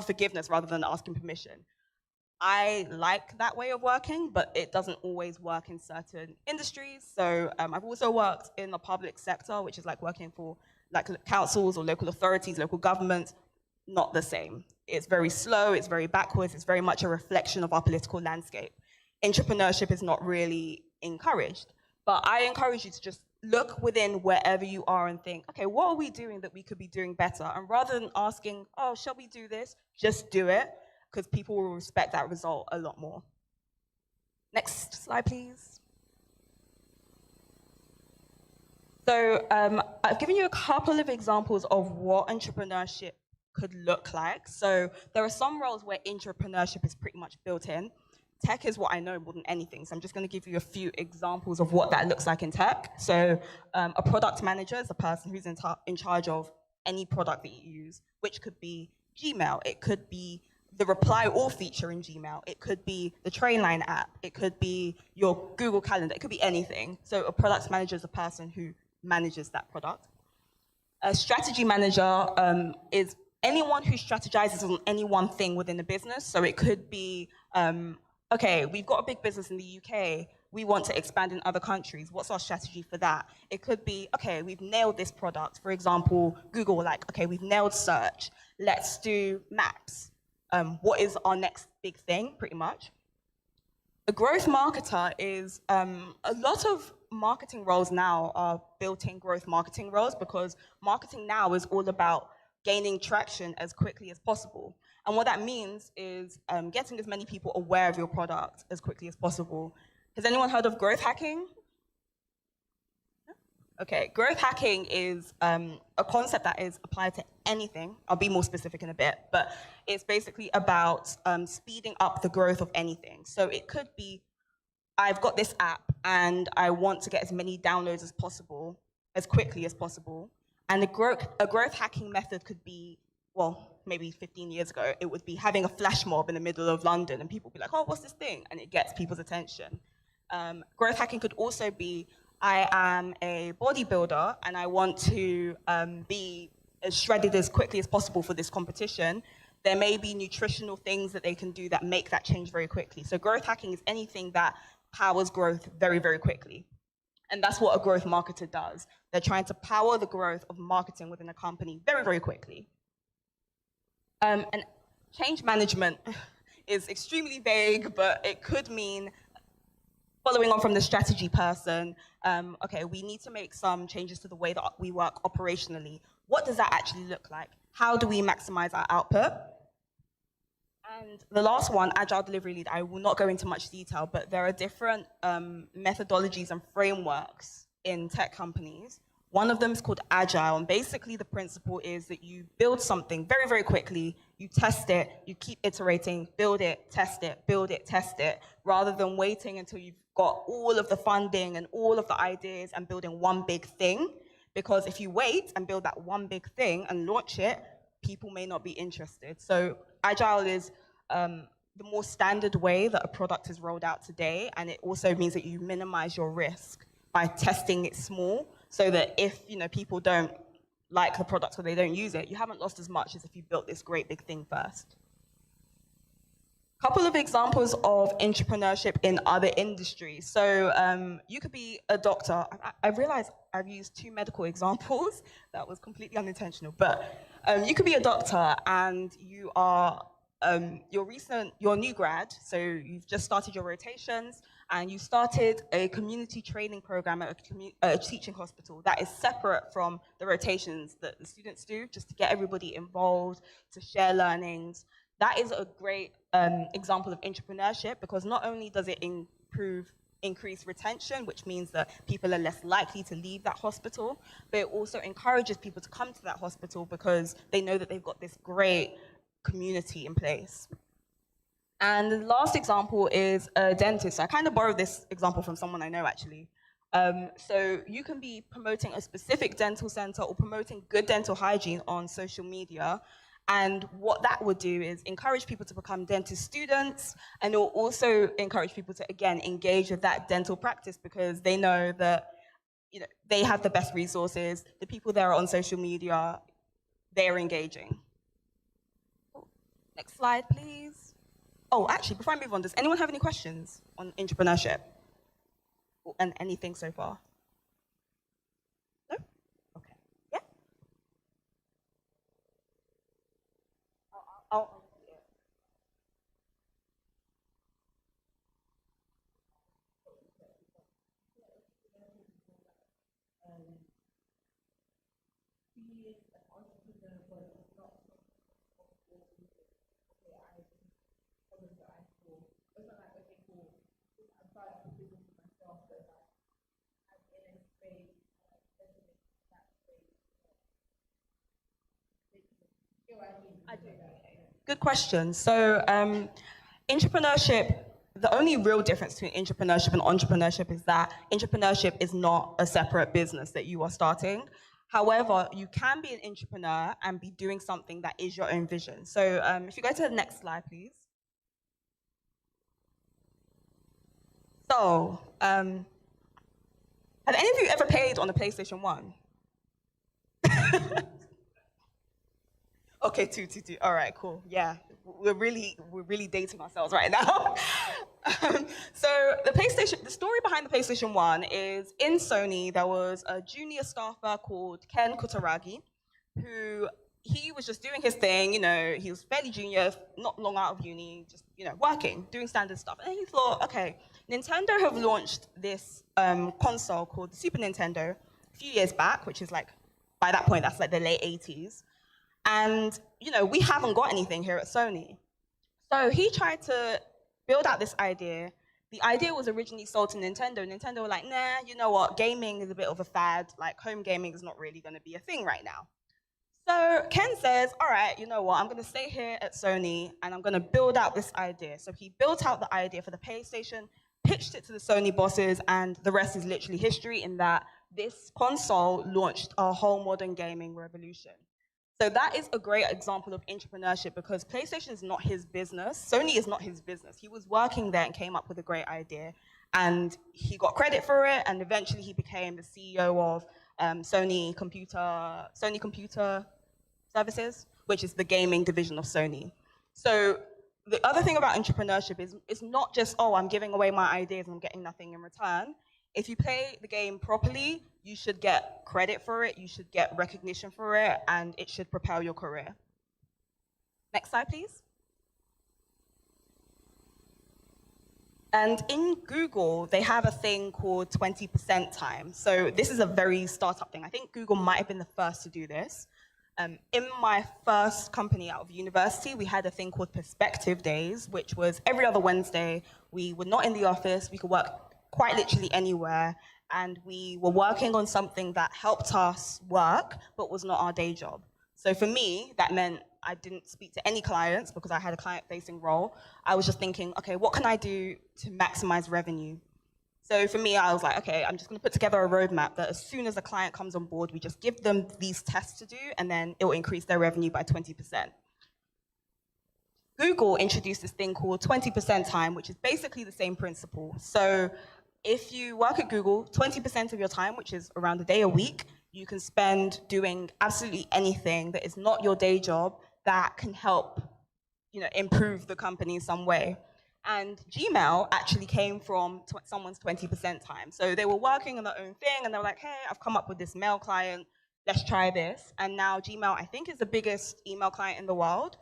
forgiveness rather than asking permission. I like that way of working, but it doesn't always work in certain industries. So I've also worked in the public sector, which is like working for like councils or local authorities, local governments. Not the same. It's very slow, it's very backwards, it's very much a reflection of our political landscape. Entrepreneurship is not really encouraged, but I encourage you to just look within wherever you are and think, okay, what are we doing that we could be doing better? And rather than asking, oh, shall we do this? Just do it, because people will respect that result a lot more. Next slide, please. So I've given you a couple of examples of what entrepreneurship could look like. So there are some roles where entrepreneurship is pretty much built in. Tech is what I know more than anything, so I'm just going to give you a few examples of what that looks like in tech. So a product manager is a person who's in charge of any product that you use, which could be Gmail, it could be the reply all feature in Gmail, it could be the Trainline app, it could be your Google Calendar, it could be anything. So a product manager is a person who manages that product. A strategy manager is anyone who strategizes on any one thing within the business. So it could be, okay, we've got a big business in the UK, we want to expand in other countries, what's our strategy for that? It could be, okay, we've nailed this product. For example, Google, like, okay, we've nailed search, let's do maps. What is our next big thing, pretty much? A growth marketer is, a lot of marketing roles now are built-in growth marketing roles because marketing now is all about gaining traction as quickly as possible. And what that means is getting as many people aware of your product as quickly as possible. Has anyone heard of growth hacking? Okay, growth hacking is a concept that is applied to anything. I'll be more specific in a bit, but it's basically about speeding up the growth of anything. So it could be, I've got this app and I want to get as many downloads as possible, as quickly as possible. And a growth hacking method could be, well, maybe 15 years ago, it would be having a flash mob in the middle of London and people would be like, oh, what's this thing? And it gets people's attention. Growth hacking could also be, I am a bodybuilder and I want to be as shredded as quickly as possible for this competition. There may be nutritional things that they can do that make that change very quickly. So growth hacking is anything that powers growth very, very quickly. And that's what a growth marketer does. They're trying to power the growth of marketing within a company very, very quickly. And change management is extremely vague, but it could mean Following on from the strategy person, okay, we need to make some changes to the way that we work operationally. What does that actually look like? How do we maximize our output? And the last one, Agile Delivery Lead, I will not go into much detail, but there are different methodologies and frameworks in tech companies. One of them is called Agile, and basically the principle is that you build something very, very quickly, you test it, you keep iterating, build it, test it, rather than waiting until you've got all of the funding and all of the ideas and building one big thing. Because if you wait and build that one big thing and launch it, people may not be interested. So Agile is the more standard way that a product is rolled out today, and it also means that you minimize your risk by testing it small, so that if people don't like the product or they don't use it, you haven't lost as much as if you built this great big thing first. Couple of examples of entrepreneurship in other industries. So you could be a doctor. I realize I've used 2 medical examples. That was completely unintentional. But you could be a doctor and you are you're new grad, so you've just started your rotations and you started a community training program at a teaching hospital that is separate from the rotations that the students do, just to get everybody involved, to share learnings. That is a great example of entrepreneurship, because not only does it increase retention, which means that people are less likely to leave that hospital, but it also encourages people to come to that hospital because they know that they've got this great community in place. And the last example is a dentist. I kind of borrowed this example from someone I know, actually. So you can be promoting a specific dental center or promoting good dental hygiene on social media. And what that would do is encourage people to become dentist students, and it will also encourage people to, again, engage with that dental practice, because they know that they have the best resources, the people there are on social media, they're engaging. Next slide, please. Oh, actually, before I move on, does anyone have any questions on entrepreneurship and anything so far? No? Okay. Yeah? Yeah. I do. Good question. So entrepreneurship, the only real difference between entrepreneurship and entrepreneurship is that entrepreneurship is not a separate business that you are starting. However, you can be an entrepreneur and be doing something that is your own vision. So if you go to the next slide, please. So have any of you ever paid on a PlayStation 1? Okay, two. All right, cool. Yeah, we're really dating ourselves right now. So the story behind the PlayStation 1 is, in Sony, there was a junior staffer called Ken Kutaragi, who he was just doing his thing. He was fairly junior, not long out of uni, just working, doing standard stuff. And he thought, okay, Nintendo have launched this console called the Super Nintendo a few years back, which is like, by that point, that's like the late 80s. And, we haven't got anything here at Sony. So he tried to build out this idea. The idea was originally sold to Nintendo. Nintendo were like, nah, you know what, gaming is a bit of a fad. Like, home gaming is not really going to be a thing right now. So Ken says, all right, you know what, I'm going to stay here at Sony and I'm going to build out this idea. So he built out the idea for the PlayStation, pitched it to the Sony bosses, and the rest is literally history, in that this console launched a whole modern gaming revolution. So that is a great example of entrepreneurship, because PlayStation is not his business. Sony is not his business. He was working there and came up with a great idea, and he got credit for it, and eventually he became the CEO of Sony Computer Services, which is the gaming division of Sony. So the other thing about entrepreneurship is it's not just, oh, I'm giving away my ideas and I'm getting nothing in return. If you play the game properly, you should get credit for it, you should get recognition for it, and it should propel your career. Next slide, please. And in Google, they have a thing called 20% time. So this is a very startup thing. I think Google might have been the first to do this. In my first company out of university, we had a thing called Perspective Days, which was every other Wednesday. We were not in the office. We could work quite literally anywhere. And we were working on something that helped us work, but was not our day job. So for me, that meant I didn't speak to any clients because I had a client-facing role. I was just thinking, okay, what can I do to maximize revenue? So for me, I was like, okay, I'm just going to put together a roadmap that as soon as a client comes on board, we just give them these tests to do, and then it will increase their revenue by 20%. Google introduced this thing called 20% time, which is basically the same principle. So if you work at Google, 20% of your time, which is around a day a week, you can spend doing absolutely anything that is not your day job that can help, improve the company in some way. And Gmail actually came from someone's 20% time. So they were working on their own thing, and they were like, hey, I've come up with this mail client, let's try this. And now Gmail, I think, is the biggest email client in the world.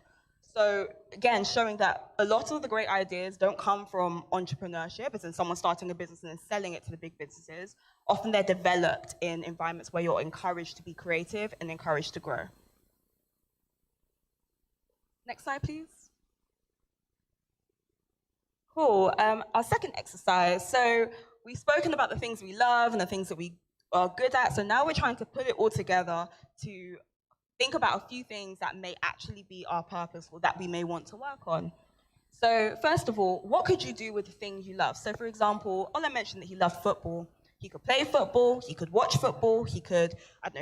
So again, showing that a lot of the great ideas don't come from entrepreneurship, as in someone starting a business and then selling it to the big businesses. Often they're developed in environments where you're encouraged to be creative and encouraged to grow. Next slide, please. Cool. Our second exercise. So we've spoken about the things we love and the things that we are good at. So now we're trying to put it all together to think about a few things that may actually be our purpose or that we may want to work on. So first of all, what could you do with the things you love? So for example, Ola mentioned that he loved football. He could play football, he could watch football, he could,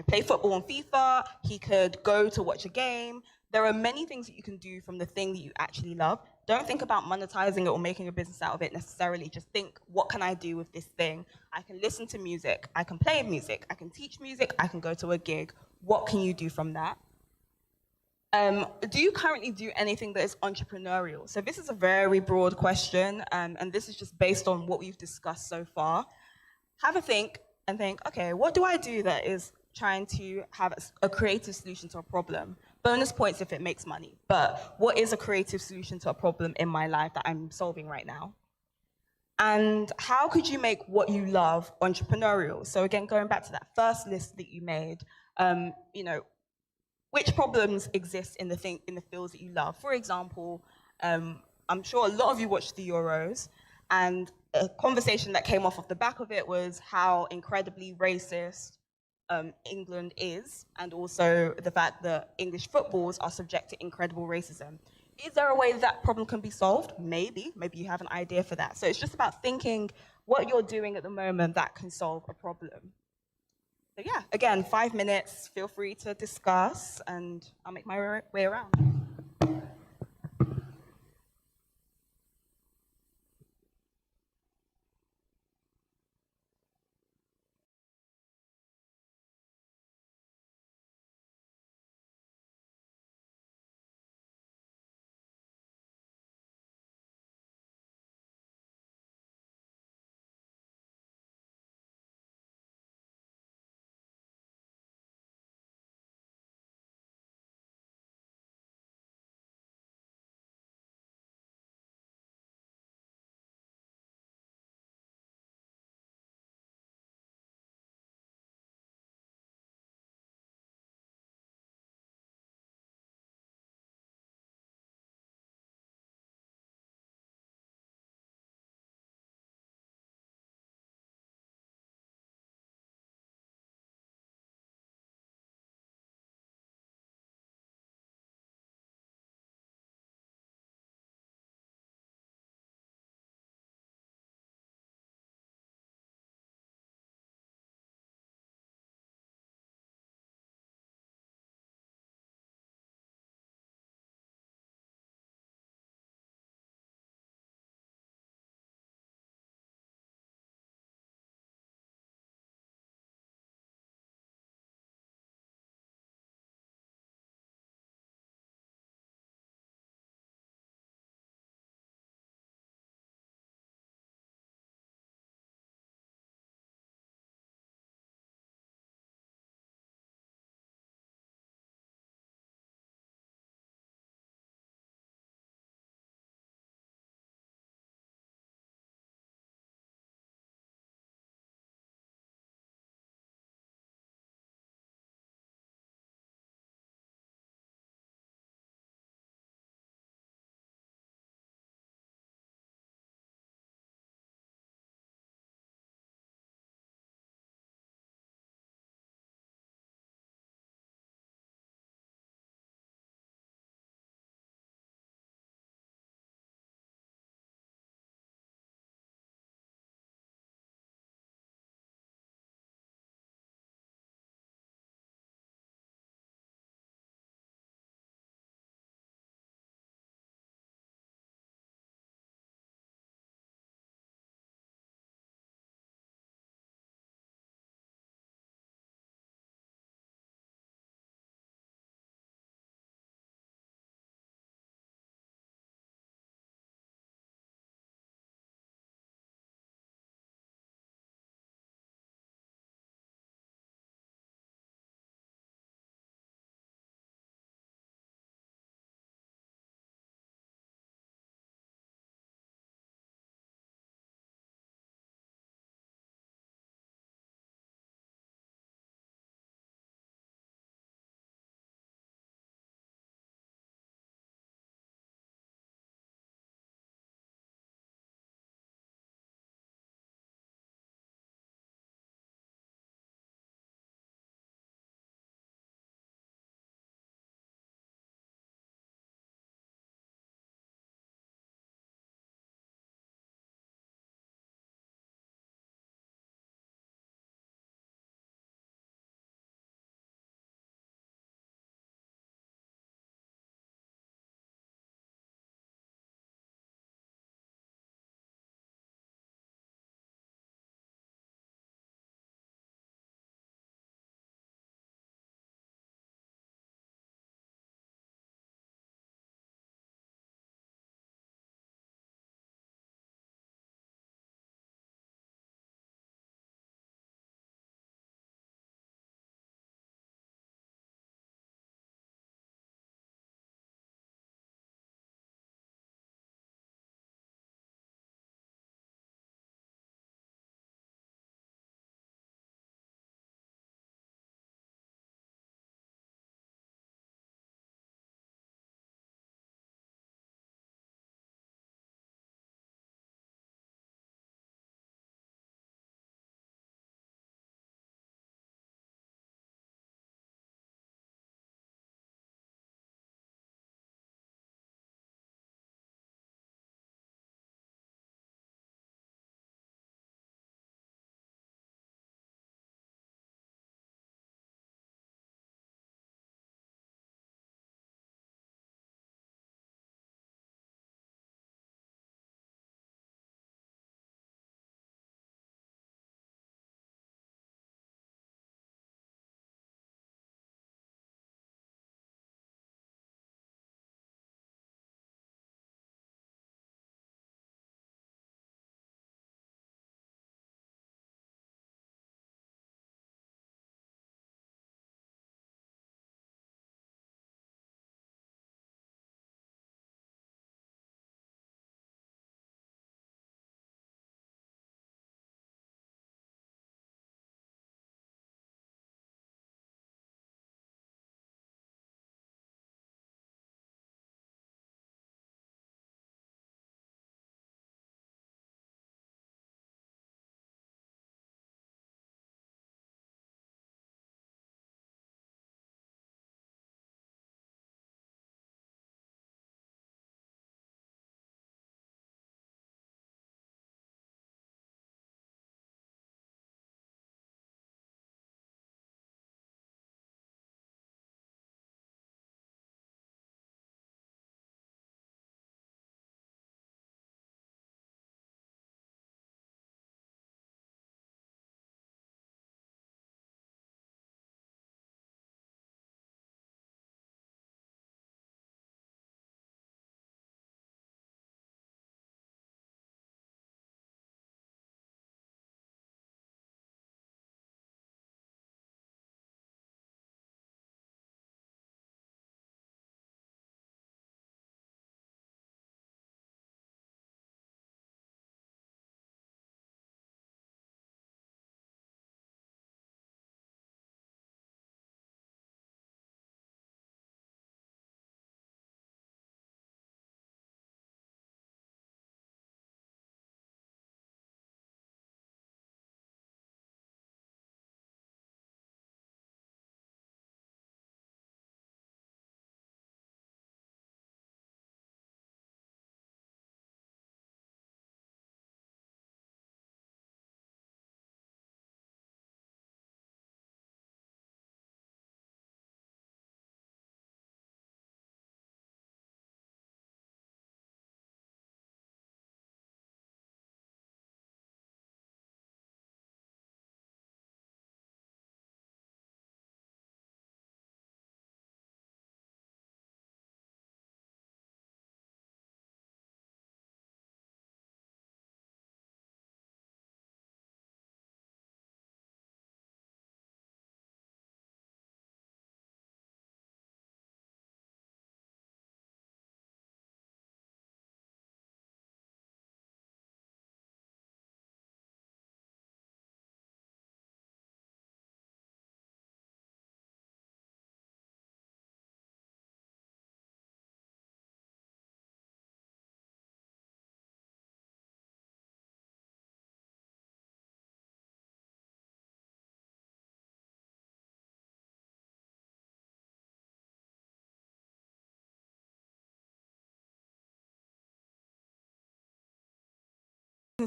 play football on FIFA, he could go to watch a game. There are many things that you can do from the thing that you actually love. Don't think about monetizing it or making a business out of it necessarily. Just think, what can I do with this thing? I can listen to music, I can play music, I can teach music, I can go to a gig. What can you do from that? Do you currently do anything that is entrepreneurial? So this is a very broad question, and this is just based on what we've discussed so far. Have a think and think, okay, what do I do that is trying to have a creative solution to a problem? Bonus points if it makes money, but what is a creative solution to a problem in my life that I'm solving right now? And how could you make what you love entrepreneurial? So again, going back to that first list that you made, which problems exist in the fields that you love? For example, I'm sure a lot of you watched the Euros, and a conversation that came off the back of it was how incredibly racist England is, and also the fact that English footballs are subject to incredible racism. Is there a way that problem can be solved? Maybe you have an idea for that. So it's just about thinking what you're doing at the moment that can solve a problem. So yeah, again, 5 minutes, feel free to discuss, and I'll make my way around.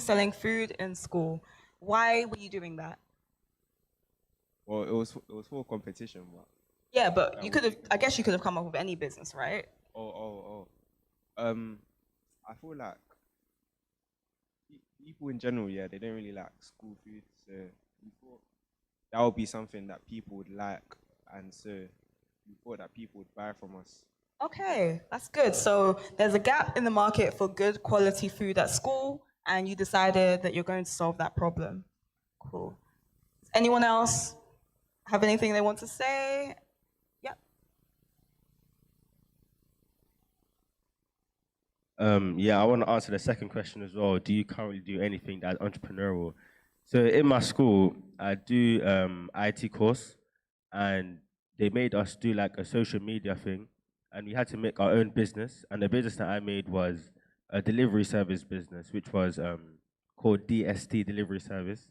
selling food in school. Why were you doing that?
Well, it was for competition, but
Yeah, but
that
you
was
could have, I guess you could have come up with any business, right?
oh. I feel like people in general, yeah, they don't really like school food, so we thought that would be something that people would like, and so we thought that people would buy from us.
Okay, that's good. So there's a gap in the market for good quality food at school, and you decided that you're going to solve that problem. Cool. Does anyone else have anything they want to say? Yep.
Yeah, I want to answer the second question as well. Do you currently do anything that's entrepreneurial? So in my school, I do IT course, and they made us do like a social media thing, and we had to make our own business. And the business that I made was a delivery service business, which was called DST Delivery Service.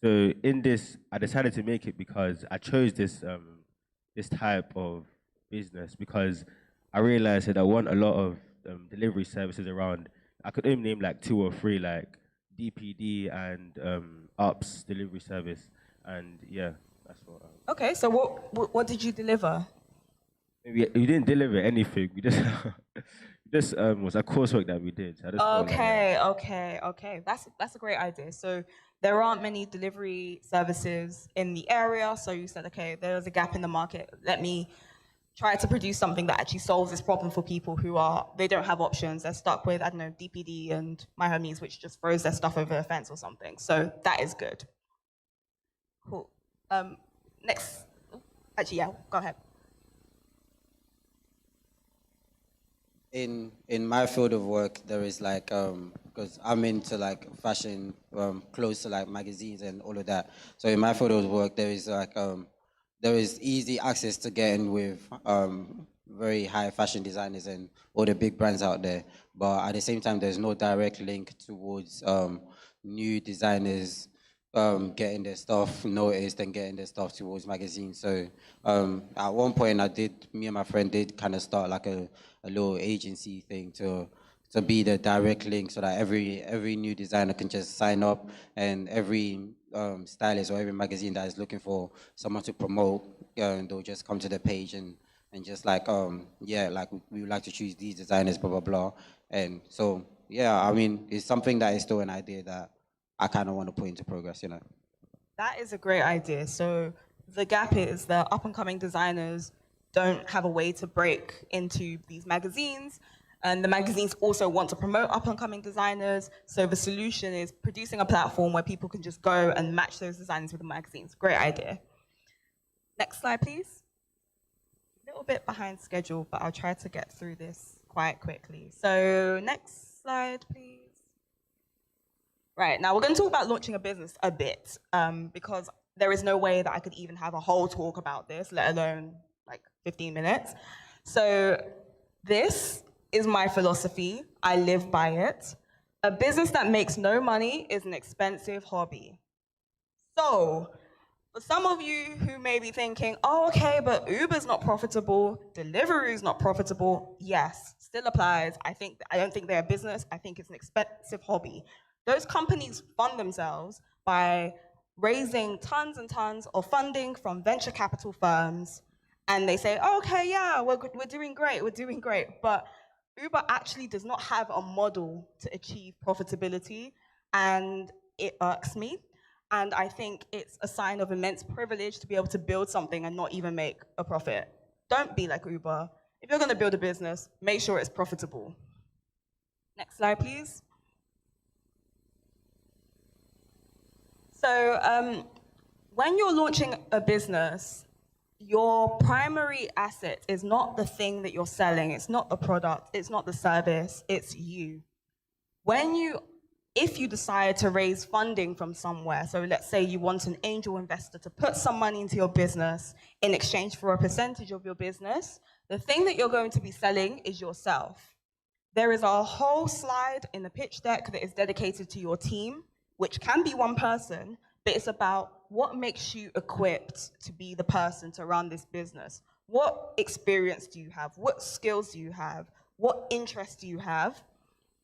So in this, I decided to make it because I chose this type of business because I realized that I want a lot of delivery services around. I could only name like two or three, like DPD and UPS delivery service, and yeah, that's what.
Okay, so what did you deliver?
We didn't deliver anything. We just this was a coursework that we did. I just felt like, yeah.
Okay. That's a great idea. So there aren't many delivery services in the area. So you said, okay, there's a gap in the market. Let me try to produce something that actually solves this problem for people who they don't have options. They're stuck with, I don't know, DPD and My Homies, which just throws their stuff over a fence or something. So that is good. Cool. Next, actually, yeah, go ahead.
In my field of work, there is like because I'm into like fashion, close to like magazines and all of that. So in my field of work, there is like there is easy access to getting with very high fashion designers and all the big brands out there. But at the same time, there's no direct link towards new designers getting their stuff noticed and getting their stuff towards magazines. So at one point, me and my friend did kind of start like a little agency thing to be the direct link so that every new designer can just sign up, and every stylist or every magazine that is looking for someone to promote, they'll just come to the page and just like yeah, like we would like to choose these designers, blah blah blah. And so yeah, I mean, it's something that is still an idea that I kind of want to put into progress, you know.
That is a great idea. So the gap is that up and coming designers don't have a way to break into these magazines. And the magazines also want to promote up and coming designers. So the solution is producing a platform where people can just go and match those designers with the magazines. Great idea. Next slide, please. A little bit behind schedule, but I'll try to get through this quite quickly. So next slide, please. Right, now we're going to talk about launching a business a bit, because there is no way that I could even have a whole talk about this, let alone like 15 minutes. So this is my philosophy. I live by it. A business that makes no money is an expensive hobby. So for some of you who may be thinking, oh, okay, but Uber's not profitable, Deliveroo's not profitable. Yes, still applies. I don't think they're a business. I think it's an expensive hobby. Those companies fund themselves by raising tons and tons of funding from venture capital firms, and they say, oh, okay, yeah, we're doing great. But Uber actually does not have a model to achieve profitability, and it irks me. And I think it's a sign of immense privilege to be able to build something and not even make a profit. Don't be like Uber. If you're going to build a business, make sure it's profitable. Next slide, please. So when you're launching a business, your primary asset is not the thing that you're selling. It's not the product. It's not the service. It's you. If you decide to raise funding from somewhere, so let's say you want an angel investor to put some money into your business in exchange for a percentage of your business, the thing that you're going to be selling is yourself. There is a whole slide in the pitch deck that is dedicated to your team, which can be one person, but it's about what makes you equipped to be the person to run this business. What experience do you have? What skills do you have? What interests do you have?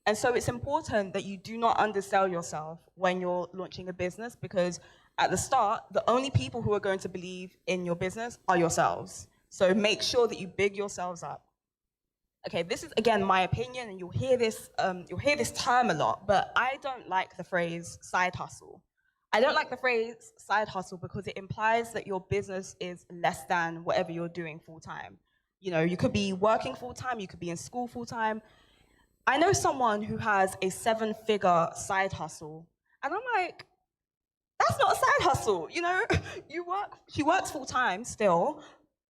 And so it's important that you do not undersell yourself when you're launching a business, because at the start, the only people who are going to believe in your business are yourselves. So make sure that you big yourselves up. Okay, this is again my opinion, and you'll hear this term a lot, but I don't like the phrase side hustle. I don't like the phrase side hustle because it implies that your business is less than whatever you're doing full time. You know, you could be working full time, you could be in school full time. I know someone who has a 7-figure side hustle, and I'm like, that's not a side hustle, you know? She works full time still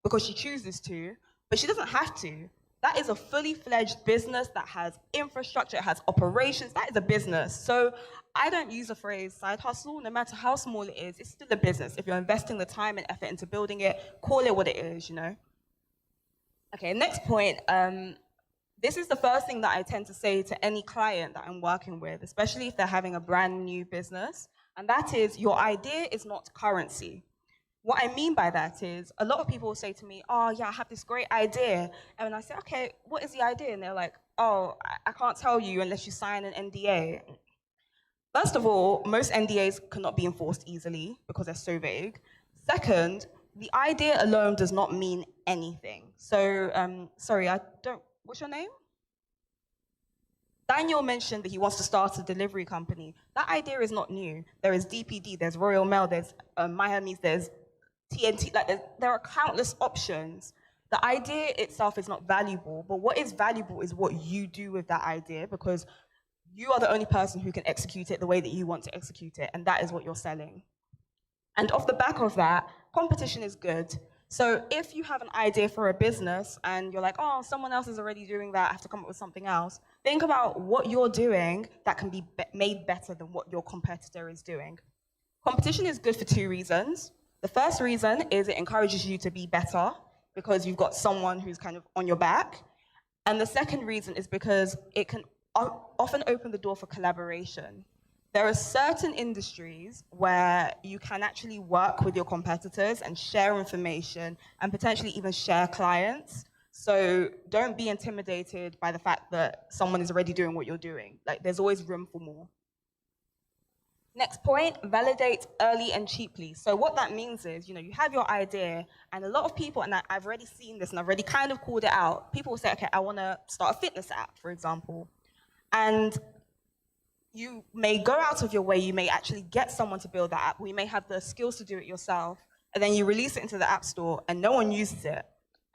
because she chooses to, but she doesn't have to. That is a fully fledged business that has infrastructure, it has operations, that is a business. So I don't use the phrase side hustle, no matter how small it is, it's still a business. If you're investing the time and effort into building it, call it what it is, you know? Okay, next point. This is the first thing that I tend to say to any client that I'm working with, especially if they're having a brand new business, and that is, your idea is not currency. What I mean by that is, a lot of people will say to me, oh yeah, I have this great idea. And when I say, okay, what is the idea? And they're like, oh, I can't tell you unless you sign an NDA. First of all, most NDAs cannot be enforced easily because they're so vague. Second, the idea alone does not mean anything. So, sorry, what's your name? Daniel mentioned that he wants to start a delivery company. That idea is not new. There is DPD, there's Royal Mail, there's Miami's, there's TNT, like there are countless options. The idea itself is not valuable, but what is valuable is what you do with that idea, because you are the only person who can execute it the way that you want to execute it, and that is what you're selling. And off the back of that, competition is good. So if you have an idea for a business and you're like, oh, someone else is already doing that, I have to come up with something else, think about what you're doing that can be made better than what your competitor is doing. Competition is good for 2 reasons. The first reason is it encourages you to be better because you've got someone who's kind of on your back. And the second reason is because it can often open the door for collaboration. There are certain industries where you can actually work with your competitors and share information and potentially even share clients. So don't be intimidated by the fact that someone is already doing what you're doing. Like, there's always room for more. Next point, validate early and cheaply. So what that means is, you have your idea, and a lot of people, and I've already seen this and I've already kind of called it out, people will say, okay, I want to start a fitness app, for example. And you may go out of your way, you may actually get someone to build that app, or you may have the skills to do it yourself, and then you release it into the app store and no one uses it.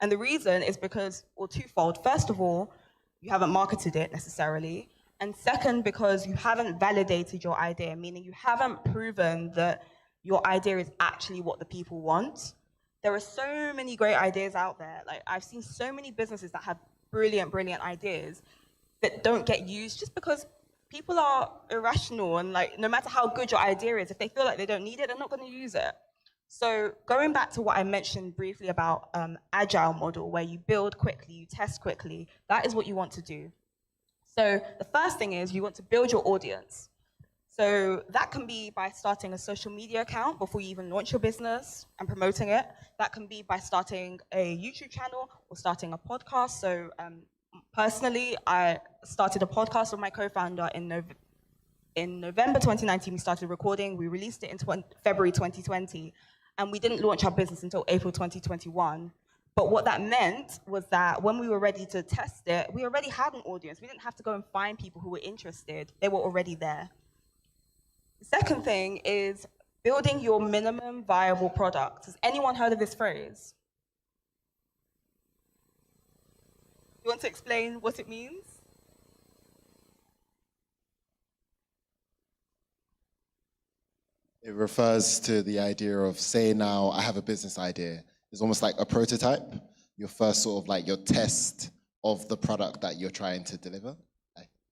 And the reason is because, or twofold. First of all, you haven't marketed it necessarily. And second, because you haven't validated your idea, meaning you haven't proven that your idea is actually what the people want. There are so many great ideas out there. Like, I've seen so many businesses that have brilliant, brilliant ideas that don't get used just because people are irrational, and like, no matter how good your idea is, if they feel like they don't need it, they're not going to use it. So going back to what I mentioned briefly about agile model, where you build quickly, you test quickly, that is what you want to do. So the first thing is you want to build your audience. So that can be by starting a social media account before you even launch your business and promoting it. That can be by starting a YouTube channel or starting a podcast. So personally, I started a podcast with my co-founder in November 2019. We started recording. We released it in February 2020. And we didn't launch our business until April 2021. But what that meant was that when we were ready to test it, we already had an audience. We didn't have to go and find people who were interested. They were already there. The second thing is building your minimum viable product. Has anyone heard of this phrase? You want to explain what it means?
It refers to the idea of, say now I have a business idea. It's almost like a prototype, your first sort of like your test of the product that you're trying to deliver.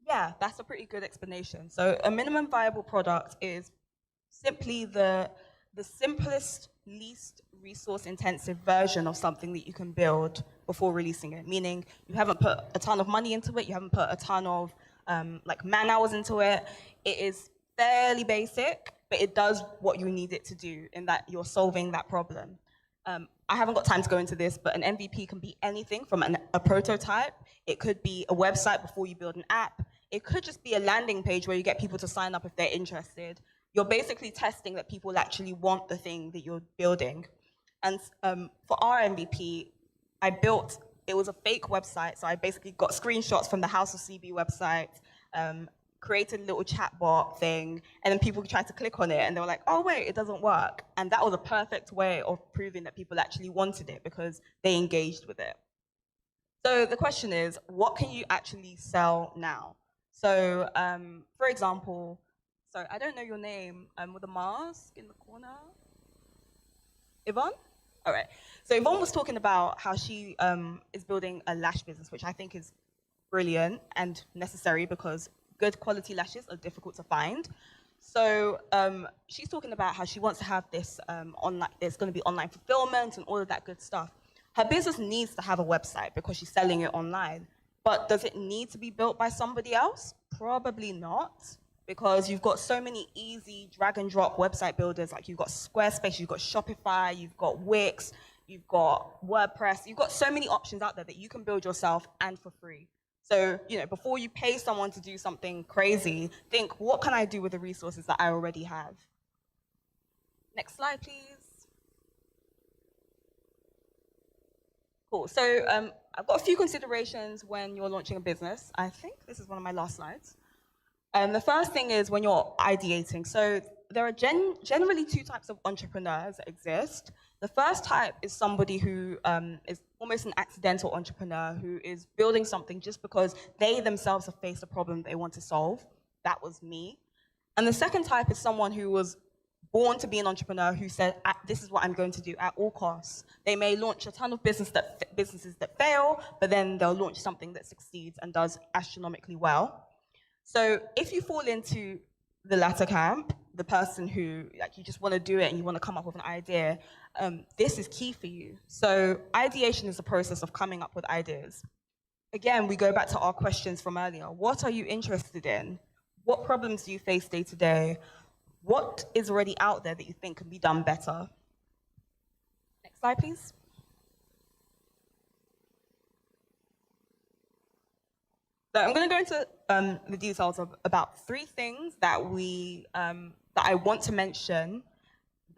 Yeah, that's a pretty good explanation. So a minimum viable product is simply the simplest, least resource intensive version of something that you can build before releasing it, meaning you haven't put a ton of money into it, you haven't put a ton of like man hours into it. It is fairly basic, but it does what you need it to do in that you're solving that problem. I haven't got time to go into this, but an MVP can be anything from a prototype. It could be a website before you build an app. It could just be a landing page where you get people to sign up if they're interested. You're basically testing that people actually want the thing that you're building. And for our MVP, it was a fake website, so I basically got screenshots from the House of CB website, created a little chatbot thing, and then people tried to click on it, and they were like, oh wait, it doesn't work. And that was a perfect way of proving that people actually wanted it because they engaged with it. So the question is, what can you actually sell now? So for example, sorry, I don't know your name, with a mask in the corner. Yvonne? All right. So Yvonne was talking about how she is building a lash business, which I think is brilliant and necessary because good quality lashes are difficult to find. So she's talking about how she wants to have this online, there's going to be online fulfillment and all of that good stuff. Her business needs to have a website because she's selling it online. But does it need to be built by somebody else? Probably not, because you've got so many easy drag and drop website builders. Like you've got Squarespace, you've got Shopify, you've got Wix, you've got WordPress. You've got so many options out there that you can build yourself and for free. So, before you pay someone to do something crazy, think, what can I do with the resources that I already have? Next slide, please. Cool. So I've got a few considerations when you're launching a business. I think this is one of my last slides. The first thing is when you're ideating. So there are generally two types of entrepreneurs that exist. The first type is somebody who is almost an accidental entrepreneur who is building something just because they themselves have faced a problem they want to solve. That was me. And the second type is someone who was born to be an entrepreneur who said, this is what I'm going to do at all costs. They may launch a ton of businesses that fail, but then they'll launch something that succeeds and does astronomically well. So if you fall into the latter camp, the person who you just want to do it and you want to come up with an idea, this is key for you. So ideation is the process of coming up with ideas. Again, we go back to our questions from earlier. What are you interested in? What problems do you face day to day? What is already out there that you think can be done better? Next slide, please. So I'm going to go into the details of about 3 things that that I want to mention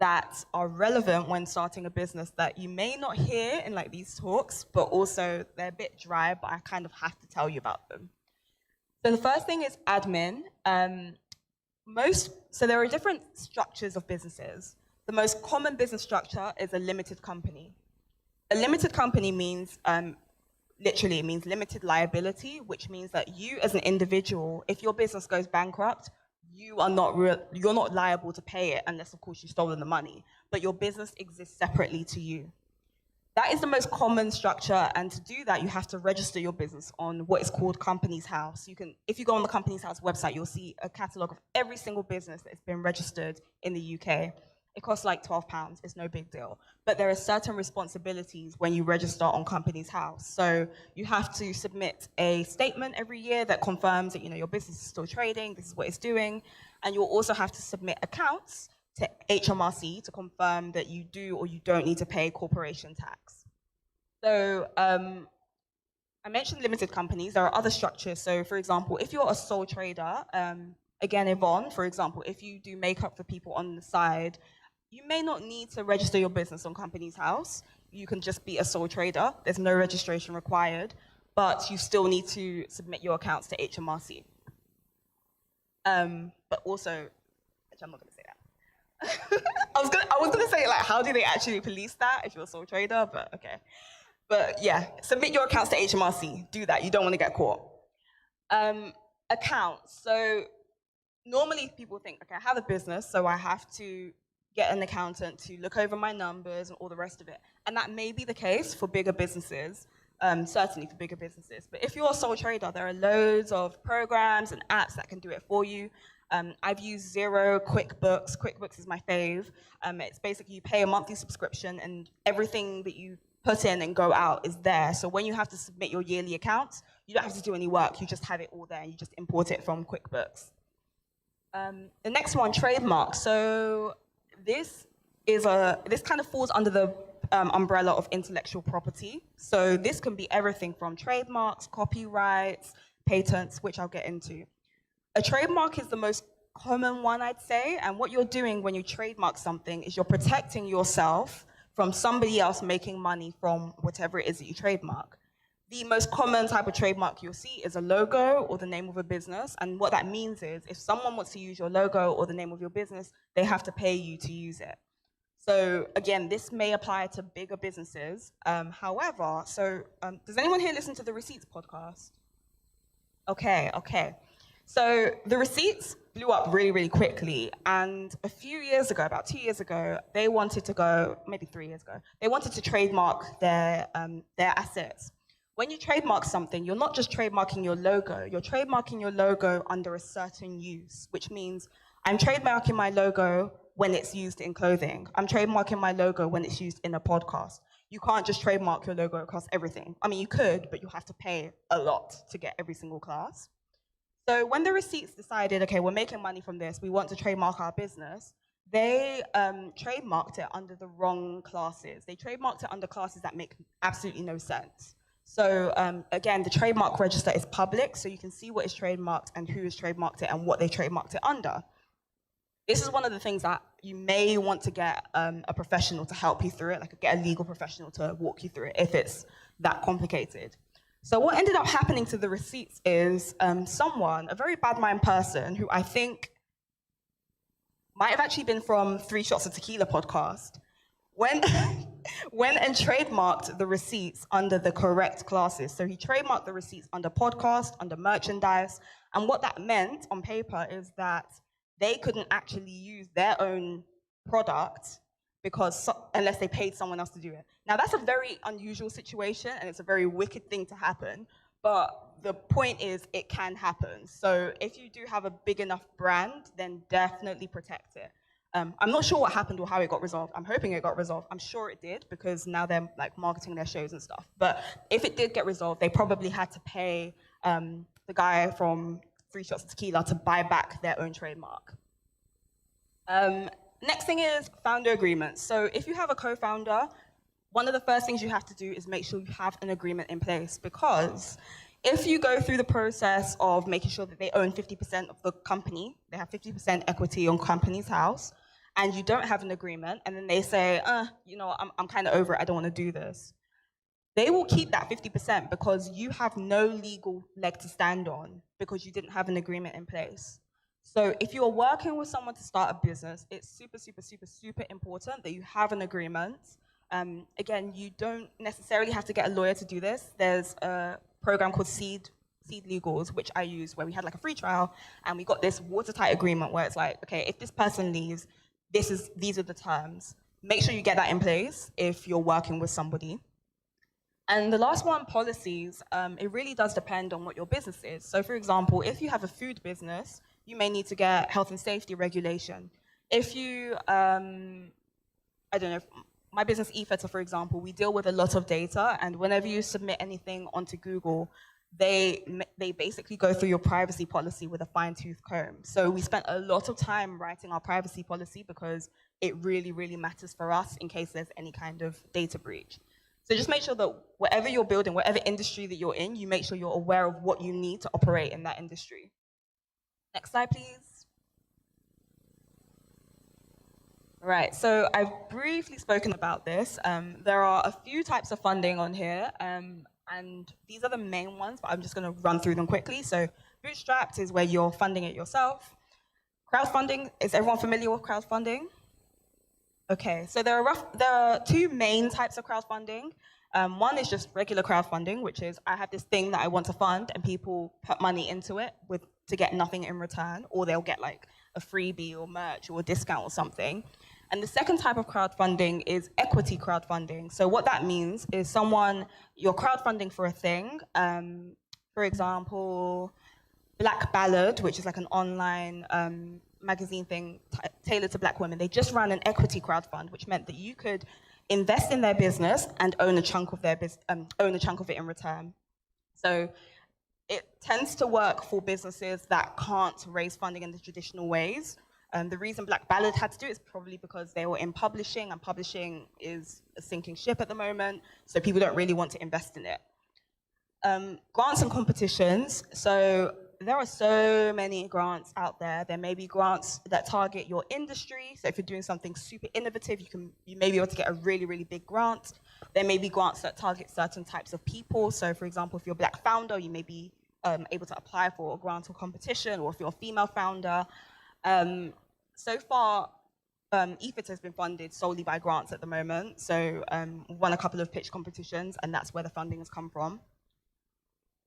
that are relevant when starting a business that you may not hear in these talks, but also they're a bit dry, but I kind of have to tell you about them. So the first thing is admin. So there are different structures of businesses. The most common business structure is a limited company. A limited company means literally, it means limited liability, which means that you as an individual, if your business goes bankrupt, you're not liable to pay it unless, of course, you've stolen the money. But your business exists separately to you. That is the most common structure, and to do that, you have to register your business on what is called Companies House. If you go on the Companies House website, you'll see a catalogue of every single business that's been registered in the UK. It costs like £12, it's no big deal. But there are certain responsibilities when you register on Companies House. So you have to submit a statement every year that confirms that your business is still trading, this is what it's doing. And you'll also have to submit accounts to HMRC to confirm that you do or you don't need to pay corporation tax. So I mentioned limited companies. There are other structures. So for example, if you're a sole trader, again, Yvonne, for example, if you do makeup for people on the side, you may not need to register your business on Companies House. You can just be a sole trader. There's no registration required, but you still need to submit your accounts to HMRC. But also, actually, I'm not going to say that. I was gonna say how do they actually police that if you're a sole trader? But okay. But yeah, submit your accounts to HMRC. Do that. You don't want to get caught. Accounts. So normally people think, okay, I have a business, so I have to get an accountant to look over my numbers and all the rest of it. And that may be the case for bigger businesses, certainly for bigger businesses. But if you're a sole trader, there are loads of programs and apps that can do it for you. I've used Xero, QuickBooks. QuickBooks is my fave. It's basically you pay a monthly subscription and everything that you put in and go out is there. So when you have to submit your yearly accounts, you don't have to do any work. You just have it all there and you just import it from QuickBooks. The next one, trademarks. So this kind of falls under the umbrella of intellectual property. So this can be everything from trademarks, copyrights, patents, which I'll get into. A trademark is the most common one, I'd say, and what you're doing when you trademark something is you're protecting yourself from somebody else making money from whatever it is that you trademark. The most common type of trademark you'll see is a logo or the name of a business, and what that means is if someone wants to use your logo or the name of your business, they have to pay you to use it. So again, this may apply to bigger businesses. However, does anyone here listen to the Receipts podcast? Okay. So the Receipts blew up really, really quickly. And a few years ago, about 2 years ago, they wanted to go, maybe 3 years ago, they wanted to trademark their assets. When you trademark something, you're not just trademarking your logo, you're trademarking your logo under a certain use, which means I'm trademarking my logo when it's used in clothing. I'm trademarking my logo when it's used in a podcast. You can't just trademark your logo across everything. I mean, you could, but you have to pay a lot to get every single class. So when the Receipts decided, okay, we're making money from this, we want to trademark our business, they trademarked it under the wrong classes. They trademarked it under classes that make absolutely no sense. So again, the trademark register is public, so you can see what is trademarked and who has trademarked it and what they trademarked it under. This is one of the things that you may want to get a professional to help you through it, like get a legal professional to walk you through it if it's that complicated. So what ended up happening to the Receipts is someone, a very bad mind person who I think might have actually been from 3 Shots of Tequila podcast, went and trademarked the Receipts under the correct classes. So he trademarked the Receipts under podcast, under merchandise, and what that meant on paper is that they couldn't actually use their own product because unless they paid someone else to do it. Now that's a very unusual situation and it's a very wicked thing to happen, but the point is it can happen. So if you do have a big enough brand, then definitely protect it. I'm not sure what happened or how it got resolved. I'm hoping it got resolved. I'm sure it did because now they're like marketing their shows and stuff. But if it did get resolved, they probably had to pay the guy from 3 Shots of Tequila to buy back their own trademark. Next thing is founder agreements. So if you have a co-founder, one of the first things you have to do is make sure you have an agreement in place, because if you go through the process of making sure that they own 50% of the company, they have 50% equity on company's house, and you don't have an agreement, and then they say, I'm kind of over it, I don't want to do this, they will keep that 50% because you have no legal leg to stand on because you didn't have an agreement in place. So if you're working with someone to start a business, it's super, super, super, super important that you have an agreement. Again, you don't necessarily have to get a lawyer to do this. There's a program called Seed Legals, which I use, where we had like a free trial, and we got this watertight agreement where it's like, okay, if this person leaves, these are the terms. Make sure you get that in place if you're working with somebody. And the last one, policies, it really does depend on what your business is. So for example, if you have a food business, you may need to get health and safety regulation. If you, I don't know, my business eFetter, for example, we deal with a lot of data, and whenever you submit anything onto Google, they basically go through your privacy policy with a fine-tooth comb. So we spent a lot of time writing our privacy policy because it really, really matters for us in case there's any kind of data breach. So just make sure that whatever you're building, whatever industry that you're in, you make sure you're aware of what you need to operate in that industry. Next slide, please. Right, so I've briefly spoken about this. There are a few types of funding on here, and these are the main ones, but I'm just gonna run through them quickly. So bootstrapped is where you're funding it yourself. Crowdfunding, is everyone familiar with crowdfunding? Okay, so there are 2 main types of crowdfunding. One is just regular crowdfunding, which is I have this thing that I want to fund and people put money into it to get nothing in return, or they'll get like a freebie or merch or a discount or something. And the second type of crowdfunding is equity crowdfunding. So what that means is you're crowdfunding for a thing. For example, Black Ballad, which is like an online magazine thing tailored to Black women. They just ran an equity crowdfund, which meant that you could invest in their business and own a chunk of it in return. So it tends to work for businesses that can't raise funding in the traditional ways. The reason Black Ballad had to do it is probably because they were in publishing, and publishing is a sinking ship at the moment, so people don't really want to invest in it. Grants and competitions. So there are so many grants out there. There may be grants that target your industry. So if you're doing something super innovative, you may be able to get a really, really big grant. There may be grants that target certain types of people. So for example, if you're a Black founder, you may be able to apply for a grant or competition, or if you're a female founder. So far, EFIT has been funded solely by grants at the moment. So we've won a couple of pitch competitions, and that's where the funding has come from.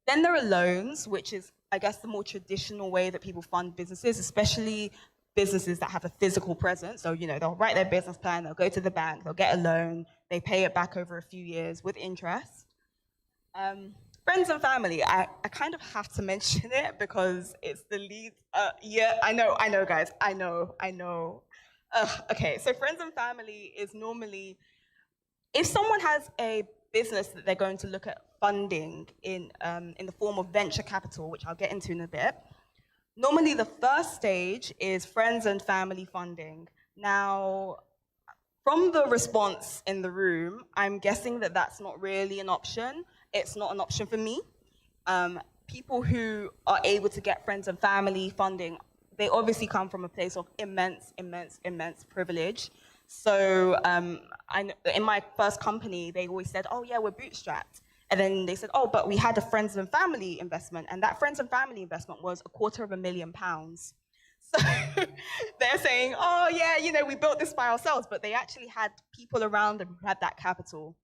Then there are loans, which is, I guess, the more traditional way that people fund businesses, especially businesses that have a physical presence. So, they'll write their business plan, they'll go to the bank, they'll get a loan, they pay it back over a few years with interest. Friends and family, I kind of have to mention it because it's the lead. Yeah, I know, guys, I know. Okay, so friends and family is normally, if someone has a business that they're going to look at funding in the form of venture capital, which I'll get into in a bit, normally the first stage is friends and family funding. Now, from the response in the room, I'm guessing that that's not really an option. It's not an option for me. People who are able to get friends and family funding, they obviously come from a place of immense privilege. So in my first company, they always said, oh yeah, we're bootstrapped. And then they said, oh, but we had a friends and family investment. And that friends and family investment was £250,000. So they're saying, oh yeah, we built this by ourselves, but they actually had people around them who had that capital.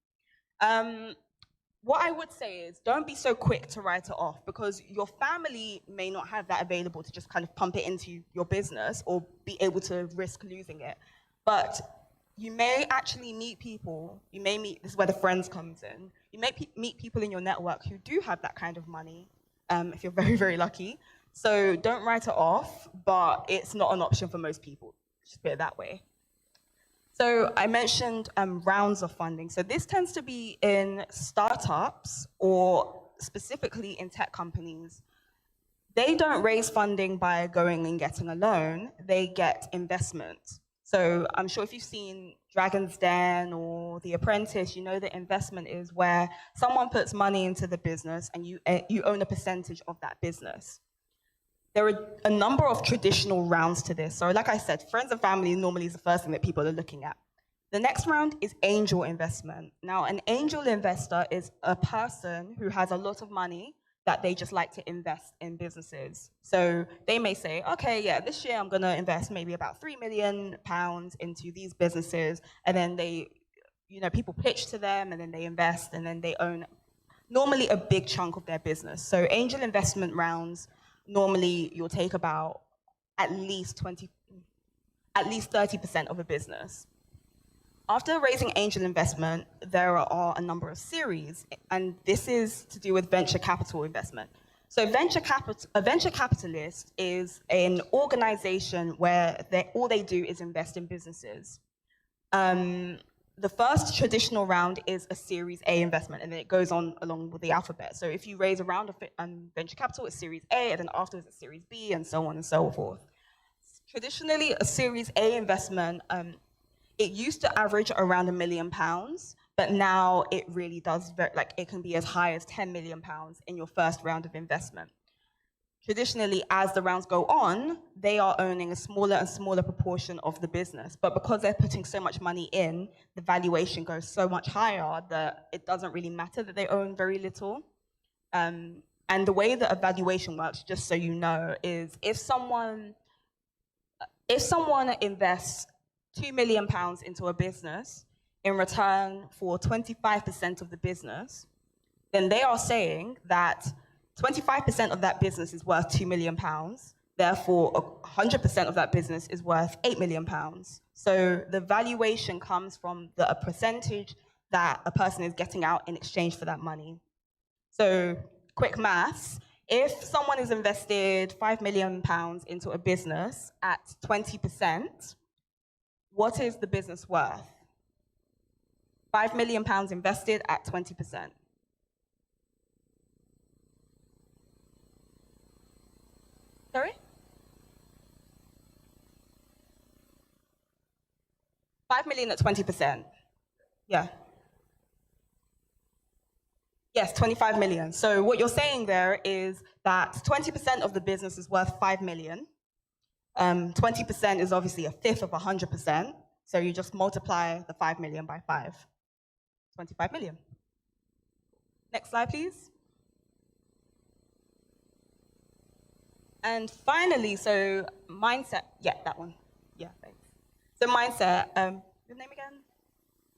What I would say is don't be so quick to write it off, because your family may not have that available to just kind of pump it into your business or be able to risk losing it. But you may actually meet people, this is where the friends comes in, you may meet people in your network who do have that kind of money, if you're very, very lucky. So don't write it off, but it's not an option for most people, just put it that way. So I mentioned rounds of funding. So this tends to be in startups or specifically in tech companies. They don't raise funding by going and getting a loan, they get investment. So I'm sure if you've seen Dragon's Den or The Apprentice, you know that investment is where someone puts money into the business and you own a percentage of that business. There are a number of traditional rounds to this. So like I said, friends and family normally is the first thing that people are looking at. The next round is angel investment. Now, an angel investor is a person who has a lot of money that they just like to invest in businesses. So they may say, okay, yeah, this year I'm gonna invest maybe about £3 million into these businesses, and then they, people pitch to them, and then they invest, and then they own normally a big chunk of their business. So angel investment rounds, normally you'll take about at least 30% of a business. After raising angel investment, there are a number of series, and this is to do with venture capital investment. So a venture capitalist is an organization where all they do is invest in businesses. The first traditional round is a Series A investment, and then it goes on along with the alphabet. So if you raise a round of venture capital, it's Series A, and then afterwards it's Series B, and so on and so forth. Traditionally, a Series A investment, it used to average around £1 million, but now it really does, it can be as high as £10 million in your first round of investment. Traditionally, as the rounds go on, they are owning a smaller and smaller proportion of the business. But because they're putting so much money in, the valuation goes so much higher that it doesn't really matter that they own very little. And the way that a valuation works, just so you know, is if someone invests £2 million into a business in return for 25% of the business, then they are saying that 25% of that business is worth £2 million, therefore 100% of that business is worth £8 million. So the valuation comes from a percentage that a person is getting out in exchange for that money. So quick maths, if someone has invested £5 million into a business at 20%, what is the business worth? £5 million invested at 20%. Sorry? 5 million at 20%. Yeah. Yes, 25 million. So what you're saying there is that 20% of the business is worth 5 million. 20% is obviously a fifth of 100%. So you just multiply the 5 million by 5. 25 million. Next slide, please. And finally, so mindset. Yeah, that one. Yeah, thanks. So mindset. Your name again?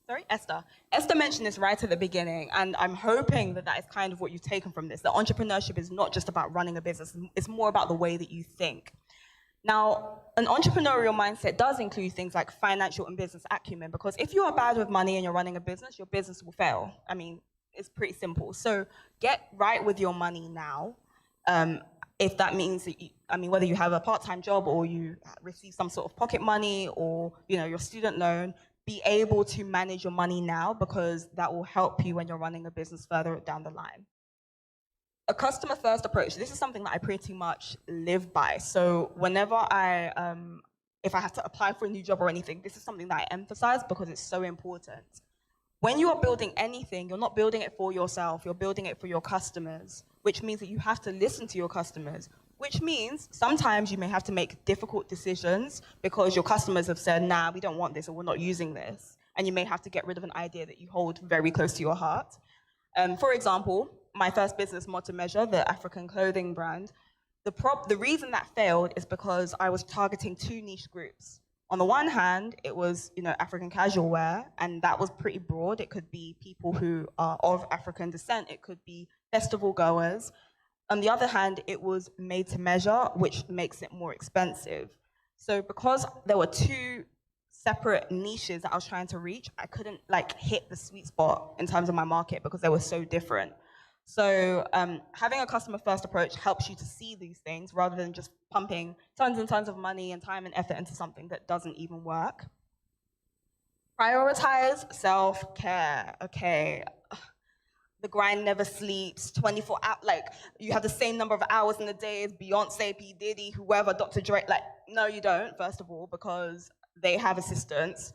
Sorry, Esther. Esther mentioned this right at the beginning, and I'm hoping that that is kind of what you've taken from this. That entrepreneurship is not just about running a business, it's more about the way that you think. Now, an entrepreneurial mindset does include things like financial and business acumen, because if you are bad with money and you're running a business, your business will fail. I mean, it's pretty simple. So get right with your money now. If that means that whether you have a part-time job or you receive some sort of pocket money or your student loan, be able to manage your money now, because that will help you when you're running a business further down the line. A customer-first approach. This is something that I pretty much live by. So whenever if I have to apply for a new job or anything, this is something that I emphasize because it's so important. When you are building anything, you're not building it for yourself, you're building it for your customers, which means that you have to listen to your customers, which means sometimes you may have to make difficult decisions because your customers have said, nah, we don't want this or we're not using this. And you may have to get rid of an idea that you hold very close to your heart. For example, my first business, Mod to Measure, the African clothing brand, the reason that failed is because I was targeting two niche groups. On the one hand, it was African casual wear, and that was pretty broad. It could be people who are of African descent. It could be festival goers. On the other hand, it was made to measure, which makes it more expensive. So because there were two separate niches that I was trying to reach, I couldn't hit the sweet spot in terms of my market because they were so different. So having a customer-first approach helps you to see these things rather than just pumping tons and tons of money and time and effort into something that doesn't even work. Prioritize self-care. Okay, the grind never sleeps. 24 hours. You have the same number of hours in the day as Beyonce, P. Diddy, whoever, Dr. Dre. No, you don't. First of all, because they have assistants.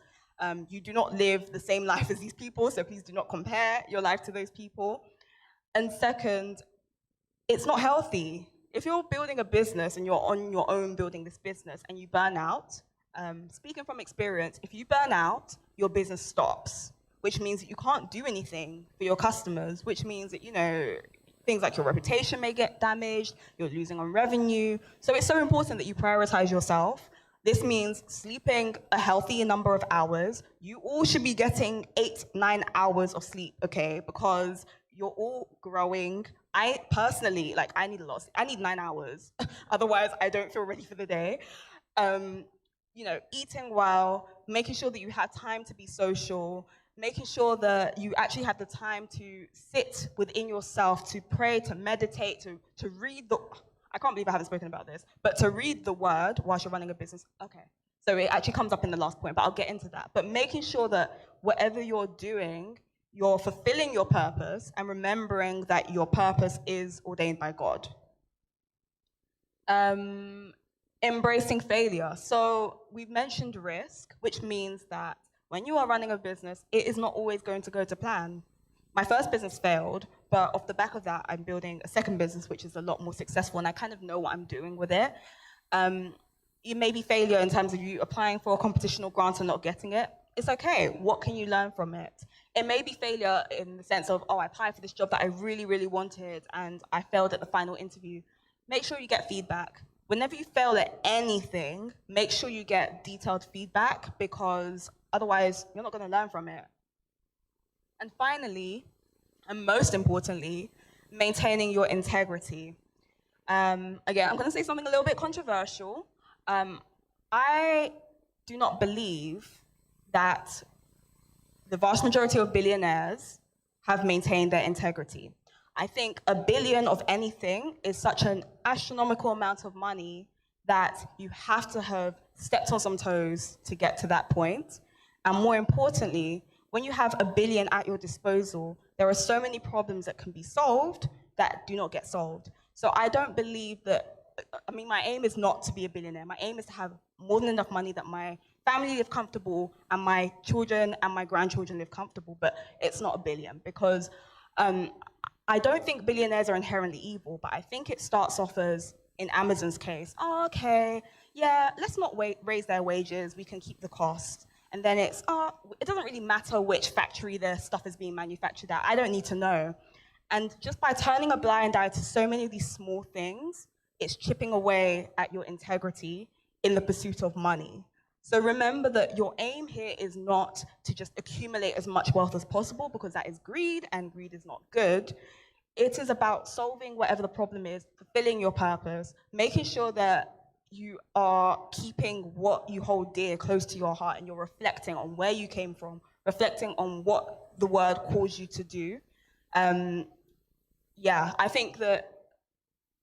You do not live the same life as these people, so please do not compare your life to those people. And second, it's not healthy. If you're building a business and you're on your own building this business and you burn out, speaking from experience, if you burn out, your business stops, which means that you can't do anything for your customers, which means that, things like your reputation may get damaged, you're losing on revenue. So it's so important that you prioritize yourself. This means sleeping a healthy number of hours. You all should be getting 8-9 hours of sleep, okay? Because you're all growing. I personally, I need a lot. I need 9 hours. Otherwise, I don't feel ready for the day. Eating well, making sure that you have time to be social, making sure that you actually have the time to sit within yourself, to pray, to meditate, to read I can't believe I haven't spoken about this, but to read the word whilst you're running a business. Okay, so it actually comes up in the last point, but I'll get into that. But making sure that whatever you're doing, you're fulfilling your purpose and remembering that your purpose is ordained by God. Embracing failure. So we've mentioned risk, which means that when you are running a business, it is not always going to go to plan. My first business failed, but off the back of that, I'm building a second business, which is a lot more successful, and I kind of know what I'm doing with it. It may be failure in terms of you applying for a competition or grant and not getting it. It's okay. What can you learn from it? It may be failure in the sense of, I applied for this job that I really, really wanted, and I failed at the final interview. Make sure you get feedback. Whenever you fail at anything, make sure you get detailed feedback, because otherwise you're not going to learn from it. And finally, and most importantly, maintaining your integrity. Again, I'm going to say something a little bit controversial. I do not believe that the vast majority of billionaires have maintained their integrity. I think $1 billion of anything is such an astronomical amount of money that you have to have stepped on some toes to get to that point. And more importantly, when you have $1 billion at your disposal, there are so many problems that can be solved that do not get solved. So I don't believe that, my aim is not to be a billionaire. My aim is to have more than enough money that my family live comfortable and my children and my grandchildren live comfortable, but it's not $1 billion, because I don't think billionaires are inherently evil, but I think it starts off as, in Amazon's case, oh, okay, yeah, let's not raise their wages, we can keep the cost. And then it's, oh, it doesn't really matter which factory their stuff is being manufactured at, I don't need to know. And just by turning a blind eye to so many of these small things, it's chipping away at your integrity in the pursuit of money. So remember that your aim here is not to just accumulate as much wealth as possible, because that is greed, and greed is not good. It is about solving whatever the problem is, fulfilling your purpose, making sure that you are keeping what you hold dear close to your heart, and you're reflecting on where you came from, reflecting on what the word calls you to do. Yeah, I think that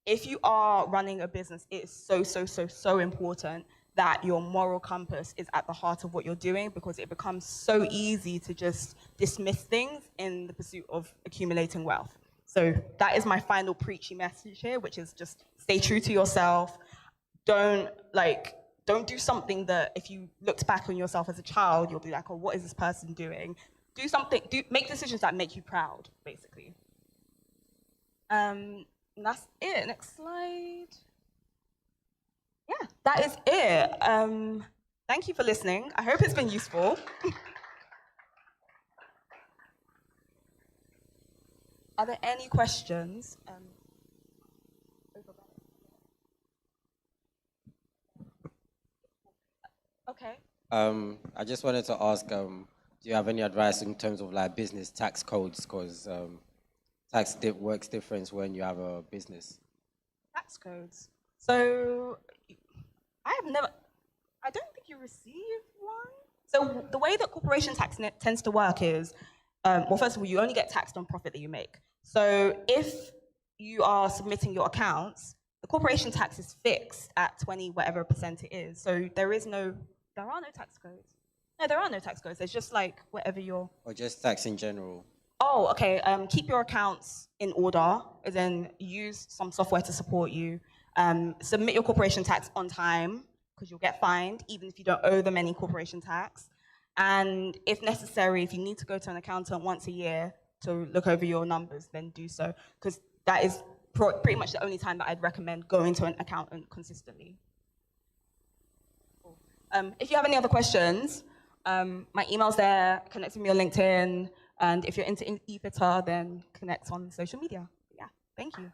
if you are running a business, it is so important that your moral compass is at the heart of what you're doing, because it becomes so easy to just dismiss things in the pursuit of accumulating wealth. So that is my final preachy message here, which is just stay true to yourself. Don't do something that if you looked back on yourself as a child, you'll be like, oh, what is this person doing? Make decisions that make you proud, basically. And that's it. Next slide. Yeah, that is it. Thank you for listening. I hope it's been useful. Are there any questions? Okay.
I just wanted to ask, do you have any advice in terms of like business tax codes? Because works different when you have a business.
Tax codes. So I don't think you received one. So the way that corporation tax tends to work is, well, first of all, you only get taxed on profit that you make. So if you are submitting your accounts, the corporation tax is fixed at 20 whatever percent it is. So there are no tax codes. No, there are no tax codes. It's just like whatever you're.
Or just tax in general?
Oh, okay. Keep your accounts in order, and then use some software to support you. Submit your corporation tax on time, because you'll get fined, even if you don't owe them any corporation tax. And if necessary, if you need to go to an accountant once a year to look over your numbers, then do so, because that is pretty much the only time that I'd recommend going to an accountant consistently. Cool. If you have any other questions, my email's there, connect with me on LinkedIn, and if you're into eThitter, then connect on social media. Yeah, thank you.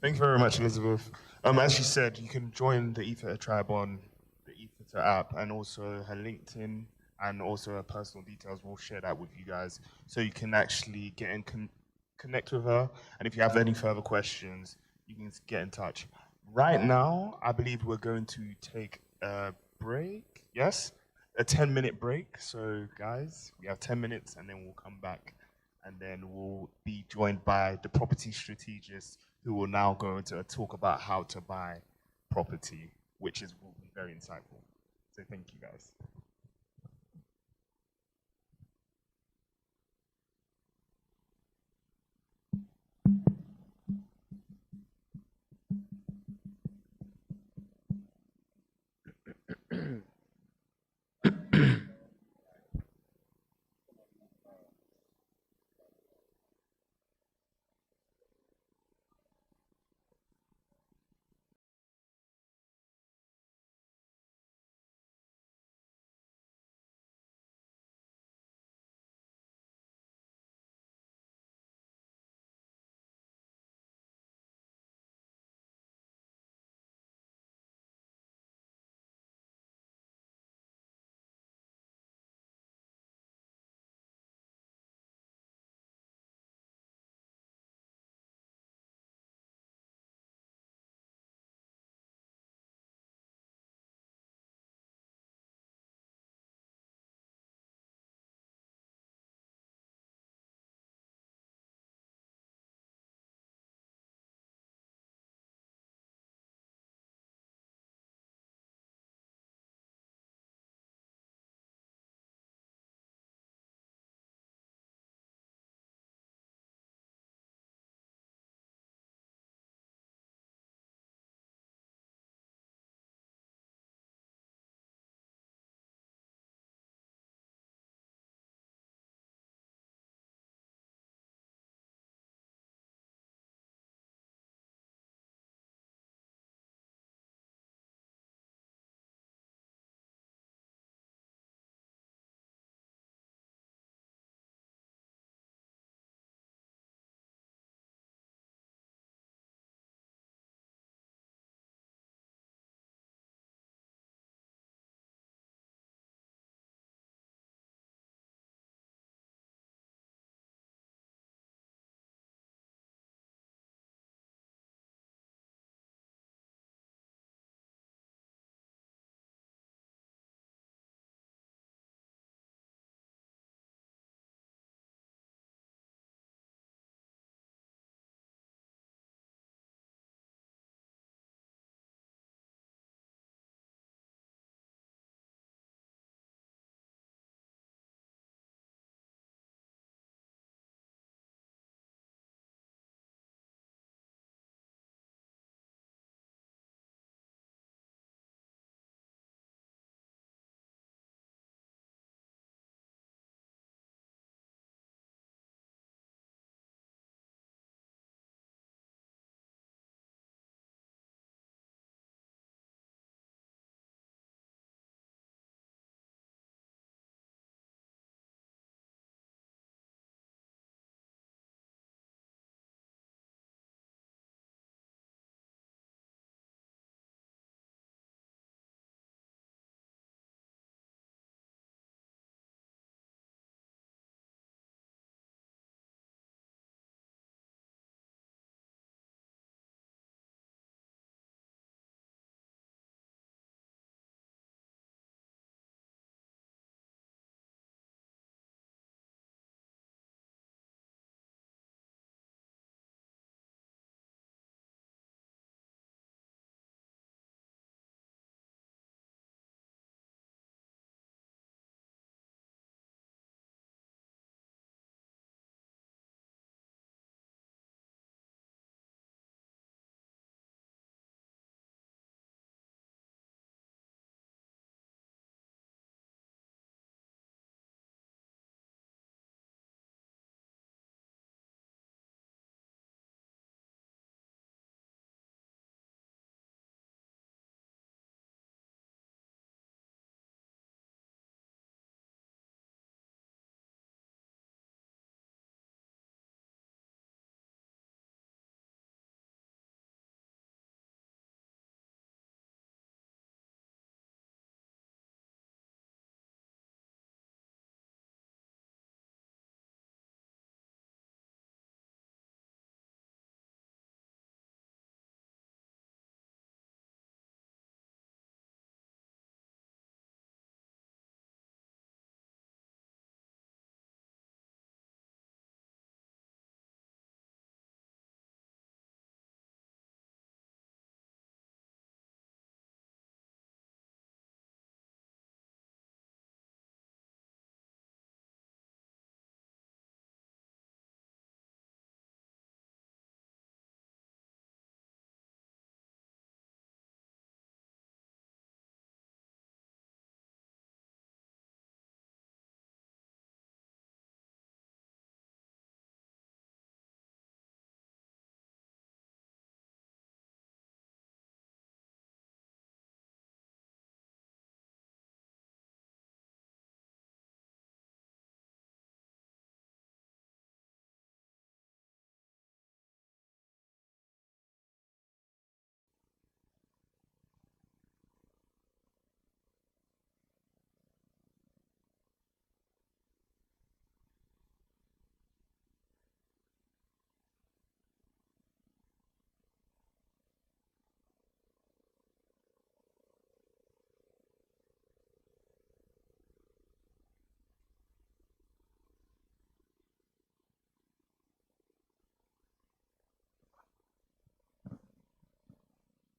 Thank you very much, Elizabeth. As she said, you can join the eThitter tribe on the eThitter app, and also her LinkedIn and also her personal details. We'll share that with you guys, so you can actually get in connect with her. And if you have any further questions, you can get in touch. Right now, I believe we're going to take a break. Yes, a 10-minute break. So, guys, we have 10 minutes, and then we'll come back, and then we'll be joined by the property strategist, who will now go to talk about how to buy property, which will be very insightful. So thank you, guys.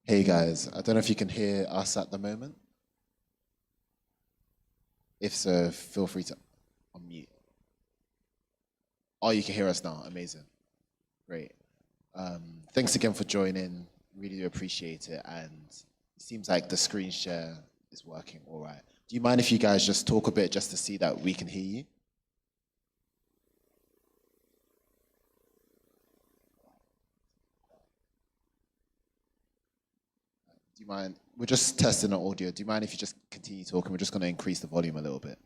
Hey guys, I don't know if you can hear us at the moment. If so, feel free to unmute. Oh, you can hear us now. Amazing. Great. Thanks again for joining. Really do appreciate it. And it seems like the screen share is working all right. Do you mind if you guys just talk a bit just to see that we can hear you? Do you mind? We're just testing the audio. Do you mind if you just continue talking? We're just going to increase the volume a little bit.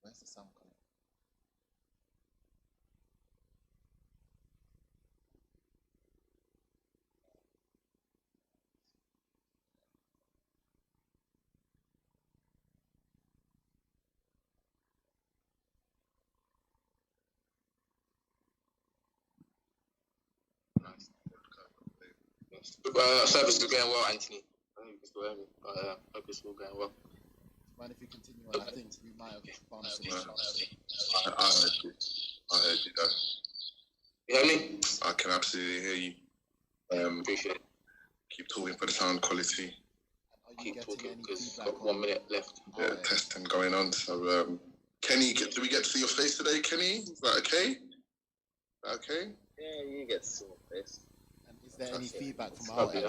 Where's the sound coming?
Service is going well, Anthony. I hope it's going well. Hope it's all going well.
Mind if we continue on? I think we might have found a solution.
I heard you though. You hear me? I can absolutely hear you. Appreciate it. Keep talking for the sound quality.
Are you
Keep
getting
talking
any
because
feedback
got 1 minute left. Yeah,
Oh,
testing going on. So, Kenny, do we get to see your face today, Kenny? Is that okay? Okay? Yeah, you get to see my face.
And is there any feedback from our end?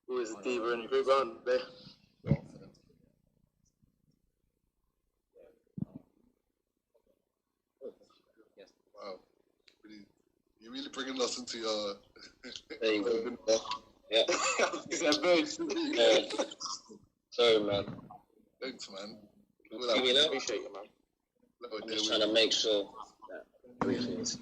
Who is the diva in the group, aren't they? Wow. You're really bringing us into your... There you go. Yeah. Sorry, man. Thanks, man. Give me that. Appreciate it, man. I'm just trying to make sure that everything is...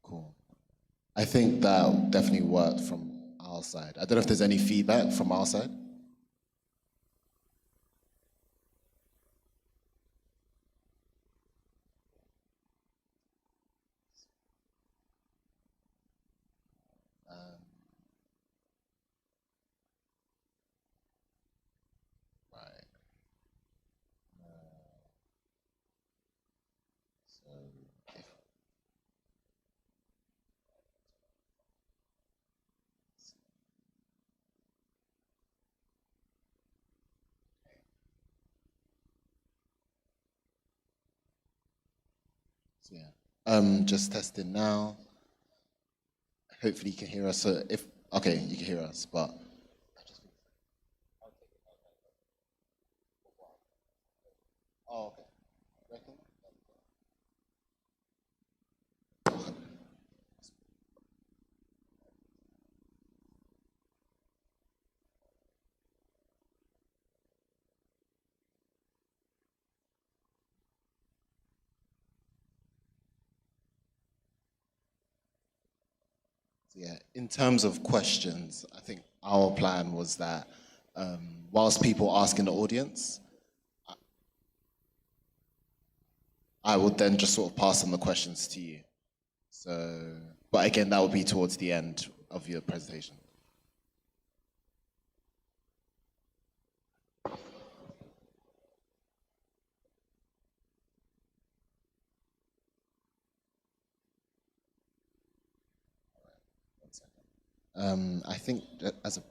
Cool. I think that definitely worked from our side. I don't know if there's any feedback from our side. Right. So if So yeah, just testing now. Hopefully you can hear us. So if okay, you can hear us, but oh, okay. Reckon? So yeah, in terms of questions, I think our plan was that whilst people ask in the audience, I would then just sort of pass on the questions to you. So, but again, that would be towards the end of your presentation. I think that as a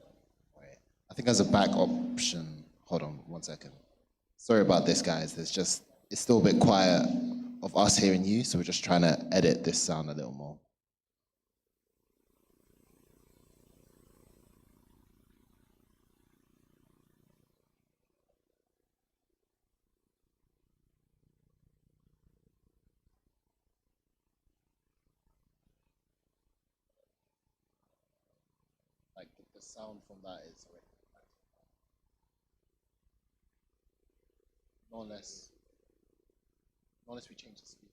wait, I think as a back option. Hold on 1 second. Sorry about this, guys. There's just it's still a bit quiet of us hearing you, so we're just trying to edit this sound a little more. Like the sound from that is already not unless we change the speed.